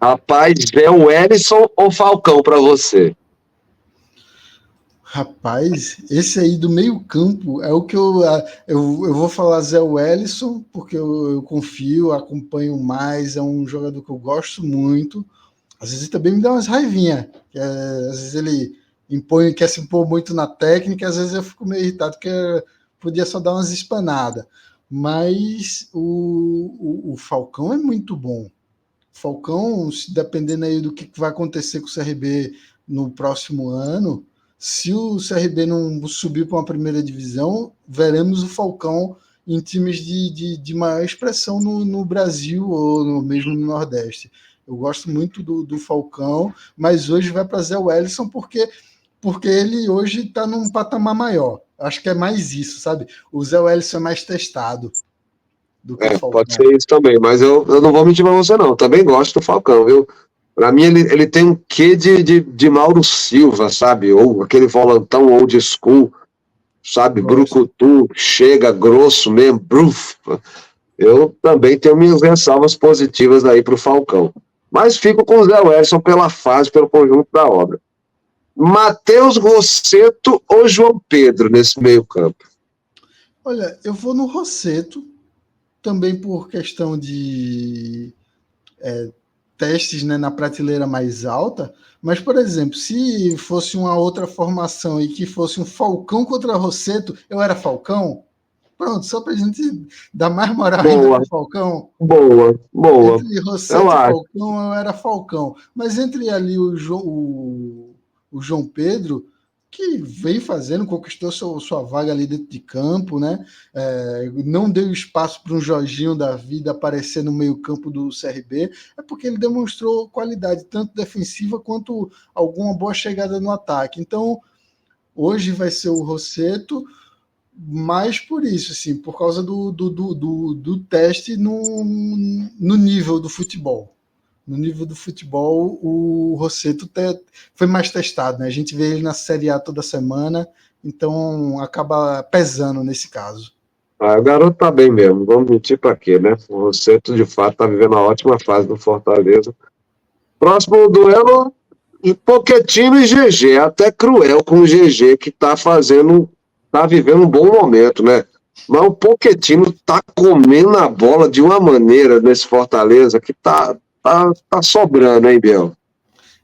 Rapaz, é o Ellison ou Falcão para você? Rapaz, esse aí do meio-campo é o que eu vou falar Zé Wellison, porque eu confio, acompanho mais, é um jogador que eu gosto muito. Às vezes também me dá umas raivinhas, às vezes ele quer se impor muito na técnica, às vezes eu fico meio irritado, porque podia só dar umas espanadas. Mas o Falcão é muito bom. Falcão, se dependendo aí do que vai acontecer com o CRB no próximo ano, se o CRB não subir para uma primeira divisão, veremos o Falcão em times de maior expressão no Brasil ou mesmo no Nordeste. Eu gosto muito do Falcão, mas hoje vai para Zé Wellison porque ele hoje está num patamar maior. Acho que é mais isso, sabe? O Zé Wellison é mais testado do que o Pode Falcão. ser isso também, mas eu não vou mentir para você, não. Eu também gosto do Falcão, viu? Para mim, ele tem um quê de Mauro Silva, sabe? Ou aquele volantão old school, sabe? Gosto. Brucutu, chega grosso mesmo, bruf. Eu também tenho minhas ressalvas positivas aí para o Falcão. Mas fico com o Zé Wellison pela fase, pelo conjunto da obra. Matheus Rosseto ou João Pedro nesse meio campo? Olha, eu vou no Rosseto, também por questão de testes, né, na prateleira mais alta, mas, por exemplo, se fosse uma outra formação e que fosse um Falcão contra Rosseto, eu era Falcão? Pronto, só para a gente dar mais moral ainda Boa, para o Falcão. boa. Entre Eu Rosseto e acho. Falcão, eu era Falcão. Mas entre ali o João Pedro, que vem fazendo, conquistou sua vaga ali dentro de campo, né? Não deu espaço para um Jorginho da vida aparecer no meio-campo do CRB, é porque ele demonstrou qualidade, tanto defensiva quanto alguma boa chegada no ataque. Então, hoje vai ser o Rosseto, mais por isso, assim, por causa do teste no nível do futebol. No nível do futebol, o Rosseto foi mais testado, né? A gente vê ele na Série A toda semana, então acaba pesando nesse caso. O garoto tá bem mesmo, vamos mentir pra quê, né? O Rosseto, de fato, tá vivendo uma ótima fase do Fortaleza. Próximo duelo, Pochettino e GG, até cruel com o GG, que tá vivendo um bom momento, né? Mas o Pochettino tá comendo a bola de uma maneira nesse Fortaleza que tá sobrando, hein, Biel?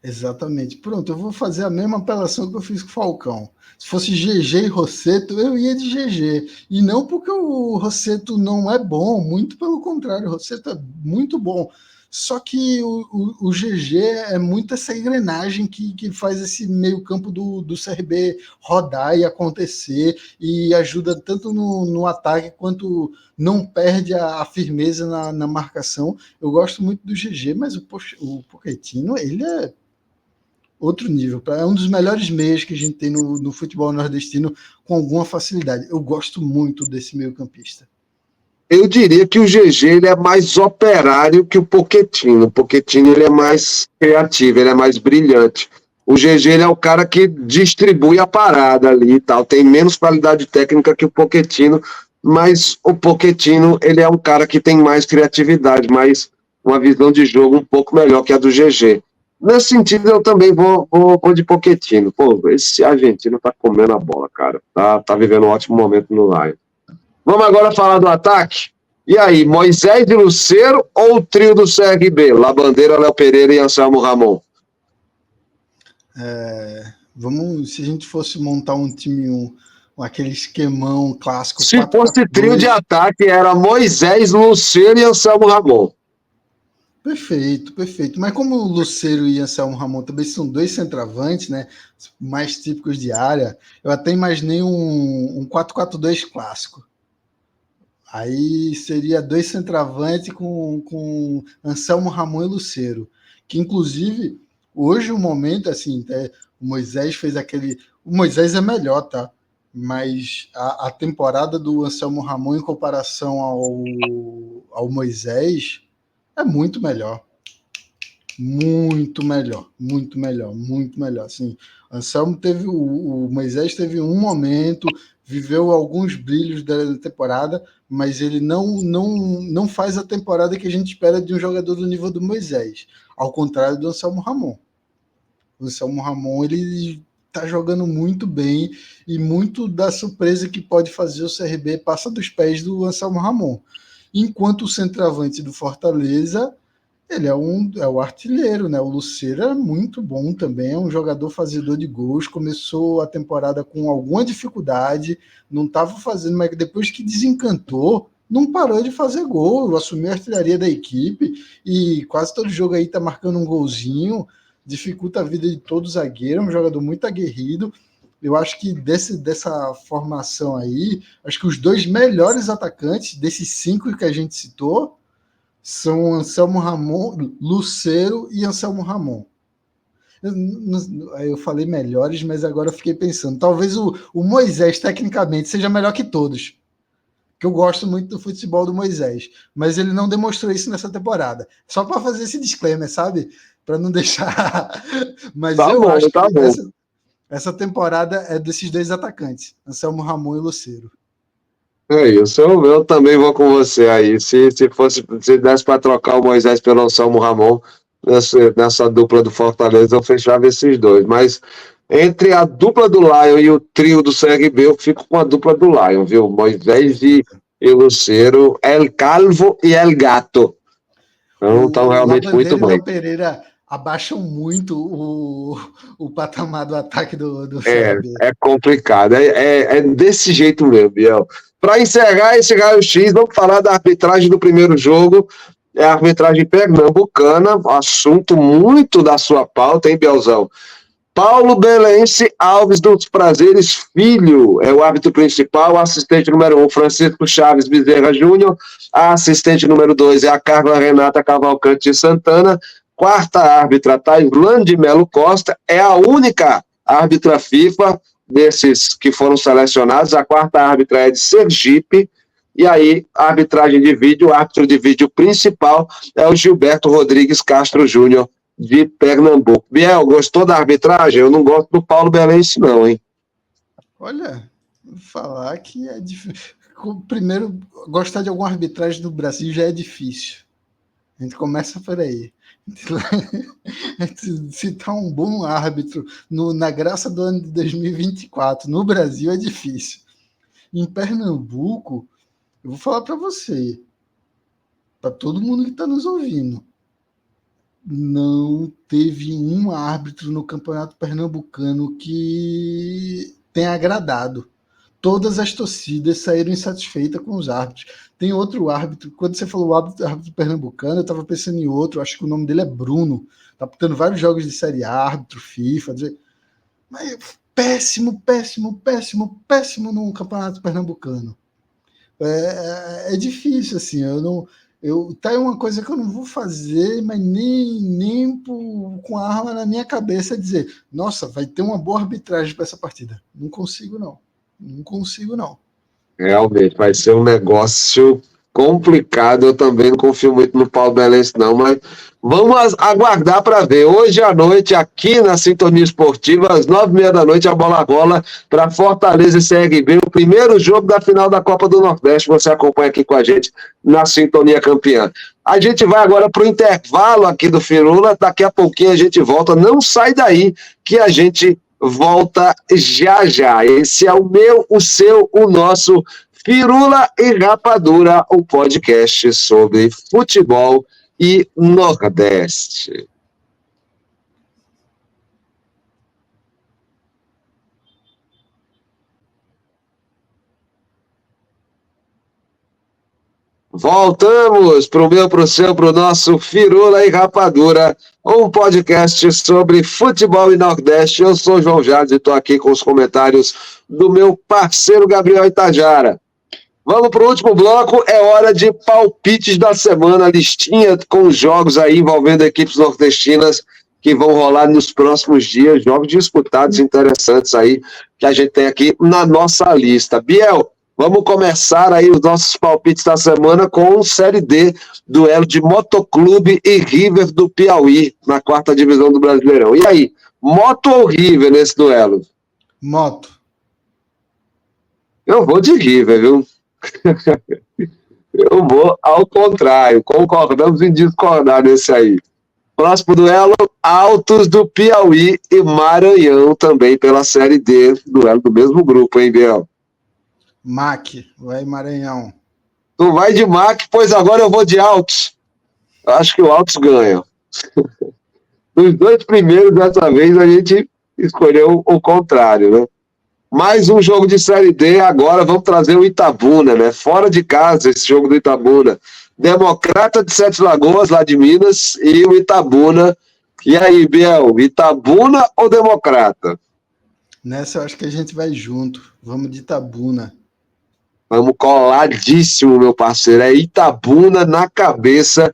Exatamente. Pronto, eu vou fazer a mesma apelação que eu fiz com o Falcão. Se fosse GG e Rosseto, eu ia de GG. E não porque o Rosseto não é bom, muito pelo contrário, o Rosseto é muito bom. Só que o GG é muito essa engrenagem que faz esse meio-campo do CRB rodar e acontecer, e ajuda tanto no ataque quanto não perde a firmeza na marcação. Eu gosto muito do GG, mas o Pochettino, ele é outro nível. É um dos melhores meios que a gente tem no futebol nordestino com alguma facilidade. Eu gosto muito desse meio-campista. Eu diria que o GG ele é mais operário que o Pochettino. O Pochettino ele é mais criativo, ele é mais brilhante. O GG ele é o cara que distribui a parada ali e tal. Tem menos qualidade técnica que o Pochettino, mas o Pochettino ele é um cara que tem mais criatividade, mais uma visão de jogo um pouco melhor que a do GG. Nesse sentido, eu também vou de Pochettino. Pô, esse argentino tá comendo a bola, cara. Tá vivendo um ótimo momento no Lions. Vamos agora falar do ataque. E aí, Moisés de Lucero ou o trio do CRB? Labandeira, Léo Pereira e Anselmo Ramon? Se a gente fosse montar um time, aquele esquemão clássico. Se 4-4-2, fosse trio de ataque, era Moisés, Lucero e Anselmo Ramon. Perfeito. Mas como o Lucero e Anselmo Ramon também são dois centroavantes, né, mais típicos de área, eu até imaginei um 4-4-2 clássico. Aí seria dois centroavantes com Anselmo Ramon e Lucero. Que, inclusive, hoje o momento, assim, o Moisés fez aquele... O Moisés é melhor, tá? Mas a temporada do Anselmo Ramon em comparação ao Moisés é muito melhor. Muito melhor. Assim, Anselmo teve... O Moisés teve um momento, viveu alguns brilhos da temporada, mas ele não faz a temporada que a gente espera de um jogador do nível do Moisés, ao contrário do Anselmo Ramon. O Anselmo Ramon, ele tá jogando muito bem, e muito da surpresa que pode fazer o CRB passa dos pés do Anselmo Ramon. Enquanto o centroavante do Fortaleza, ele é o artilheiro, né? O Lucero é muito bom também, é um jogador fazedor de gols, começou a temporada com alguma dificuldade, não estava fazendo, mas depois que desencantou, não parou de fazer gol, assumiu a artilharia da equipe, e quase todo jogo aí tá marcando um golzinho, dificulta a vida de todo zagueiro, é um jogador muito aguerrido. Eu acho que dessa formação aí, acho que os dois melhores atacantes, desses 5 que a gente citou, são Anselmo Ramon, Lucero e Anselmo Ramon. Eu falei melhores, mas agora eu fiquei pensando. Talvez o Moisés, tecnicamente, seja melhor que todos. Que eu gosto muito do futebol do Moisés. Mas ele não demonstrou isso nessa temporada. Só para fazer esse disclaimer, sabe? Para não deixar... Mas Tá eu bom, acho tá que bom. essa temporada é desses dois atacantes, Anselmo Ramon e Lucero. É isso, eu também vou com você aí. Se desse para trocar o Moisés pelo Anselmo Ramon, nessa dupla do Fortaleza, eu fechava esses dois. Mas entre a dupla do Lion e o trio do CRB, eu fico com a dupla do Lion, viu? Moisés e Lucero, El Calvo e El Gato. Então, estão O realmente muito Labandeira e o bem. Léo Pereira abaixam muito o patamar do ataque do CRB. É complicado, é desse jeito mesmo, Biel. Para encerrar esse raio-x, vamos falar da arbitragem do primeiro jogo. É a arbitragem pernambucana, assunto muito da sua pauta, hein, Bielzão? Paulo Belense Alves dos Prazeres Filho é o árbitro principal, assistente número 1, Francisco Chaves Bezerra Júnior, a assistente número 2 é a Carla Renata Cavalcante de Santana, quarta árbitra, Taislane Melo Costa, é a única árbitra FIFA desses que foram selecionados, a quarta árbitra é de Sergipe, e aí a arbitragem de vídeo, o árbitro de vídeo principal é o Gilberto Rodrigues Castro Júnior, de Pernambuco. Biel, gostou da arbitragem? Eu não gosto do Paulo Belense não, hein? Olha, vou falar que é difícil. Primeiro, gostar de alguma arbitragem do Brasil já é difícil. A gente começa por aí. Citar um bom árbitro na graça do ano de 2024 no Brasil é difícil. Em Pernambuco, eu vou falar para você, para todo mundo que está nos ouvindo, não teve um árbitro no Campeonato Pernambucano que tenha agradado. Todas as torcidas saíram insatisfeitas com os árbitros. Tem outro árbitro, quando você falou árbitro pernambucano, eu estava pensando em outro, acho que o nome dele é Bruno, está tendo vários jogos de Série A, árbitro, FIFA, mas péssimo no Campeonato Pernambucano. É difícil, assim, tá aí uma coisa que eu não vou fazer, mas nem com a arma na minha cabeça dizer, nossa, vai ter uma boa arbitragem para essa partida. Não consigo, não. Realmente, vai ser um negócio complicado. Eu também não confio muito no Paulo Belense, não, mas vamos aguardar para ver. Hoje à noite, aqui na Sintonia Esportiva, às 9h30 da noite, a bola rola para Fortaleza e CRB, o primeiro jogo da final da Copa do Nordeste. Você acompanha aqui com a gente na Sintonia Campeã. A gente vai agora para o intervalo aqui do Firula. Daqui a pouquinho a gente volta. Não sai daí que a gente volta já já. Esse é o meu, o seu, o nosso Firula e Rapadura, o podcast sobre futebol e Nordeste. Voltamos para o meu, para o seu, para o nosso Firula e Rapadura, um podcast sobre futebol e Nordeste. Eu sou o João Jardim e estou aqui com os comentários do meu parceiro Gabriel Itajara. Vamos para o último bloco, é hora de palpites da semana, listinha com jogos aí envolvendo equipes nordestinas que vão rolar nos próximos dias, jogos disputados interessantes aí que a gente tem aqui na nossa lista. Biel, vamos começar aí os nossos palpites da semana com o Série D, duelo de Motoclube e River do Piauí, na 4ª divisão do Brasileirão. E aí, Moto ou River nesse duelo? Moto. Eu vou de River, viu? Eu vou ao contrário, concordamos em discordar nesse aí. Próximo duelo, Altos do Piauí e Maranhão também pela Série D, duelo do mesmo grupo, hein, Biel? MAC, vai Maranhão. Tu vai de MAC, pois agora eu vou de Altos. Acho que o Altos ganha. Nos dois primeiros, dessa vez, a gente escolheu o contrário, né? Mais um jogo de Série D, agora vamos trazer o Itabuna, né? Fora de casa esse jogo do Itabuna. Democrata de Sete Lagoas, lá de Minas, e o Itabuna. E aí, Biel, Itabuna ou Democrata? Nessa eu acho que a gente vai junto. Vamos de Itabuna. Vamos coladíssimo, meu parceiro. É Itabuna na cabeça,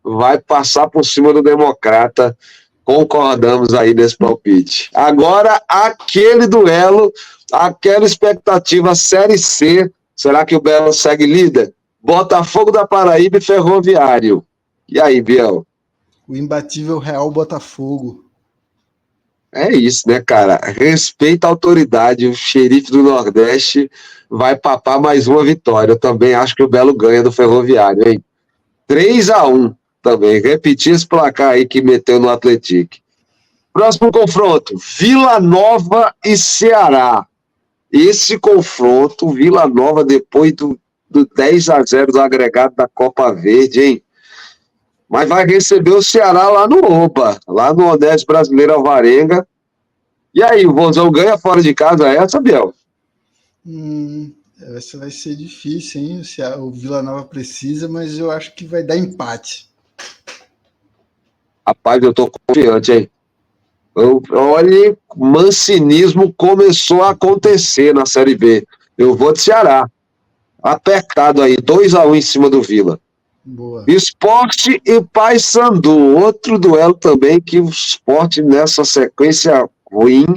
vai passar por cima do Democrata. Concordamos aí nesse palpite. Agora, aquele duelo, aquela expectativa Série C. Será que o Belo segue líder? Botafogo da Paraíba e Ferroviário. E aí, Biel? O imbatível Real Botafogo. É isso, né, cara? Respeita a autoridade. O xerife do Nordeste vai papar mais uma vitória. Eu também acho que o Belo ganha do Ferroviário, hein? 3-1 também. Repetir esse placar aí que meteu no Atlético. Próximo confronto, Vila Nova e Ceará. Esse confronto, Vila Nova, depois do 10-0 do agregado da Copa Verde, hein? Mas vai receber o Ceará lá no Oba, lá no Honesto Brasileiro Alvarenga. E aí, o Vozão ganha fora de casa essa, Biel? Essa vai ser difícil, hein? O Vila Nova precisa, mas eu acho que vai dar empate. Rapaz, eu tô confiante, hein? Olha, mancinismo começou a acontecer na Série B. Eu vou de Ceará. Apertado aí, 2-1 em cima do Vila. Boa. Sport e Paysandu, outro duelo também que o Sport nessa sequência ruim,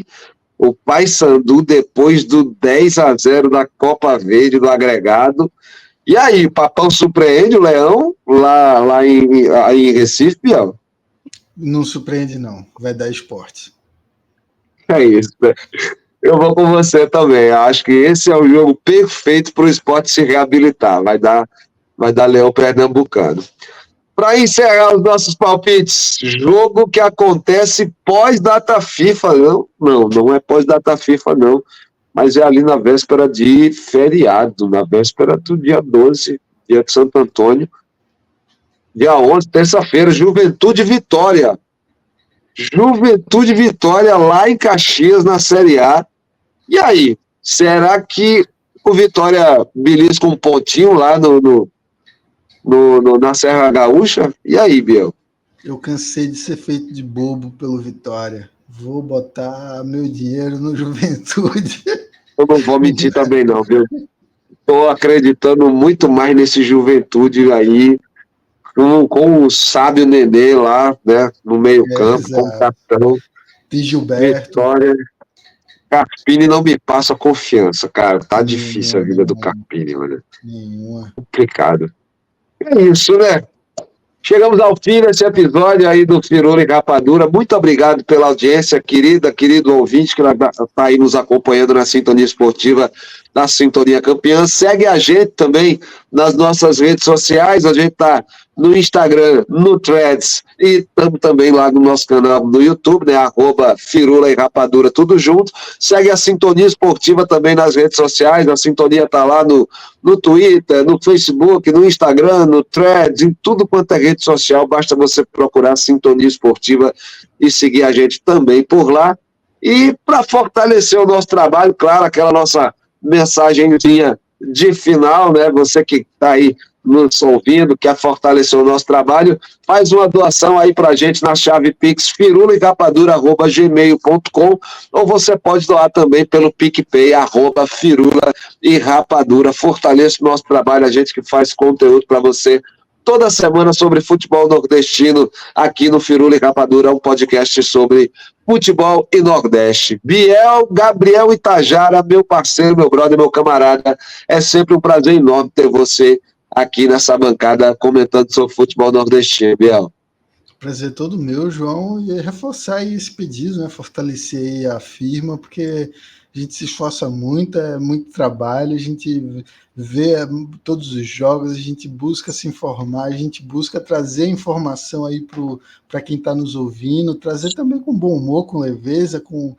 o Paysandu depois do 10-0 da Copa Verde do agregado. E aí, Papão surpreende o Leão lá em Recife, Biel? Não surpreende não, vai dar Sport. É isso, né? Eu vou com você também. Acho que esse é o jogo perfeito para o Sport se reabilitar. Vai dar Leão Pernambucano. Para encerrar os nossos palpites, jogo que acontece pós-data FIFA. Não é pós-data FIFA, não. Mas é ali na véspera de feriado, na véspera do dia 12, dia de Santo Antônio. Dia 11, terça-feira, Juventude Vitória. Juventude Vitória lá em Caxias, na Série A. E aí, será que o Vitória belisca um pontinho lá na Serra Gaúcha? E aí, Biel? Eu cansei de ser feito de bobo pelo Vitória. Vou botar meu dinheiro no Juventude. Eu não vou mentir também não, viu? Estou acreditando muito mais nesse Juventude aí, com o sábio Nenê lá, né, no meio campo, com o capitão. E Gilberto. Vitória. Carpini não me passa confiança, cara. Tá difícil a vida do Carpini, mano. Complicado. É isso, né? Chegamos ao fim desse episódio aí do Firula e Rapadura. Muito obrigado pela audiência, querido ouvinte que está aí nos acompanhando na Sintonia Esportiva da Sintonia Campeã. Segue a gente também nas nossas redes sociais. A gente está no Instagram, no Threads e estamos também lá no nosso canal no YouTube, né? @Firula e Rapadura, tudo junto. Segue a Sintonia Esportiva também nas redes sociais. A Sintonia está lá no Twitter, no Facebook, no Instagram, no Threads, em tudo quanto é rede social. Basta você procurar Sintonia Esportiva e seguir a gente também por lá. E para fortalecer o nosso trabalho, claro, aquela nossa mensagenzinha de final, né? Você que está aí nos ouvindo, quer fortalecer o nosso trabalho, faz uma doação aí pra gente na chave Pix firulaerapadura@gmail.com, ou você pode doar também pelo PicPay @firula-e-rapadura. Fortaleça o nosso trabalho, a gente que faz conteúdo para você toda semana sobre futebol nordestino aqui no Firula e Rapadura, um podcast sobre futebol e Nordeste. Biel, Gabriel Itajara, meu parceiro, meu brother, meu camarada, é sempre um prazer enorme ter você aqui nessa bancada comentando sobre futebol nordestino, Biel. Prazer todo meu, João, e reforçar aí esse pedido, né? Fortalecer aí a firma, porque a gente se esforça muito, é muito trabalho, a gente vê todos os jogos, a gente busca se informar, a gente busca trazer informação aí para quem está nos ouvindo, trazer também com bom humor, com leveza, com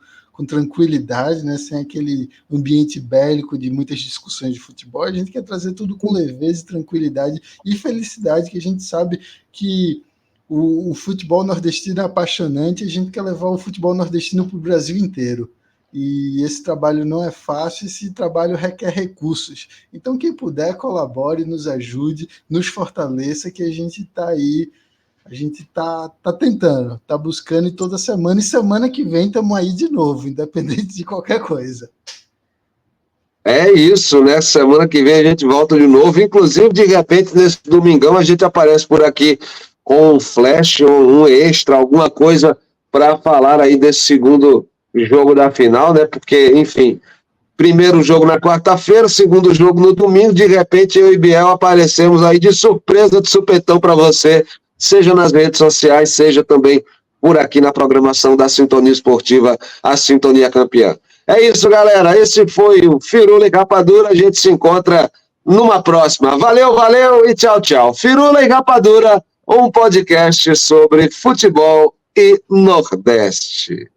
tranquilidade, né? Sem aquele ambiente bélico de muitas discussões de futebol. A gente quer trazer tudo com leveza, tranquilidade e felicidade, que a gente sabe que o futebol nordestino é apaixonante, a gente quer levar o futebol nordestino para o Brasil inteiro. E esse trabalho não é fácil, esse trabalho requer recursos. Então, quem puder, colabore, nos ajude, nos fortaleça, que a gente está aí, a gente está tentando, está buscando, e toda semana, e semana que vem estamos aí de novo, independente de qualquer coisa. É isso, né? Semana que vem a gente volta de novo, inclusive, de repente, nesse domingão, a gente aparece por aqui com um flash, um extra, alguma coisa para falar aí desse segundo jogo da final, né? Porque, enfim, primeiro jogo na quarta-feira, segundo jogo no domingo, de repente eu e Biel aparecemos aí de surpresa, de supetão para você, seja nas redes sociais, seja também por aqui na programação da Sintonia Esportiva, a Sintonia Campeã. É isso, galera, esse foi o Firula e Rapadura, a gente se encontra numa próxima. Valeu, valeu e tchau, tchau. Firula e Rapadura, um podcast sobre futebol e Nordeste.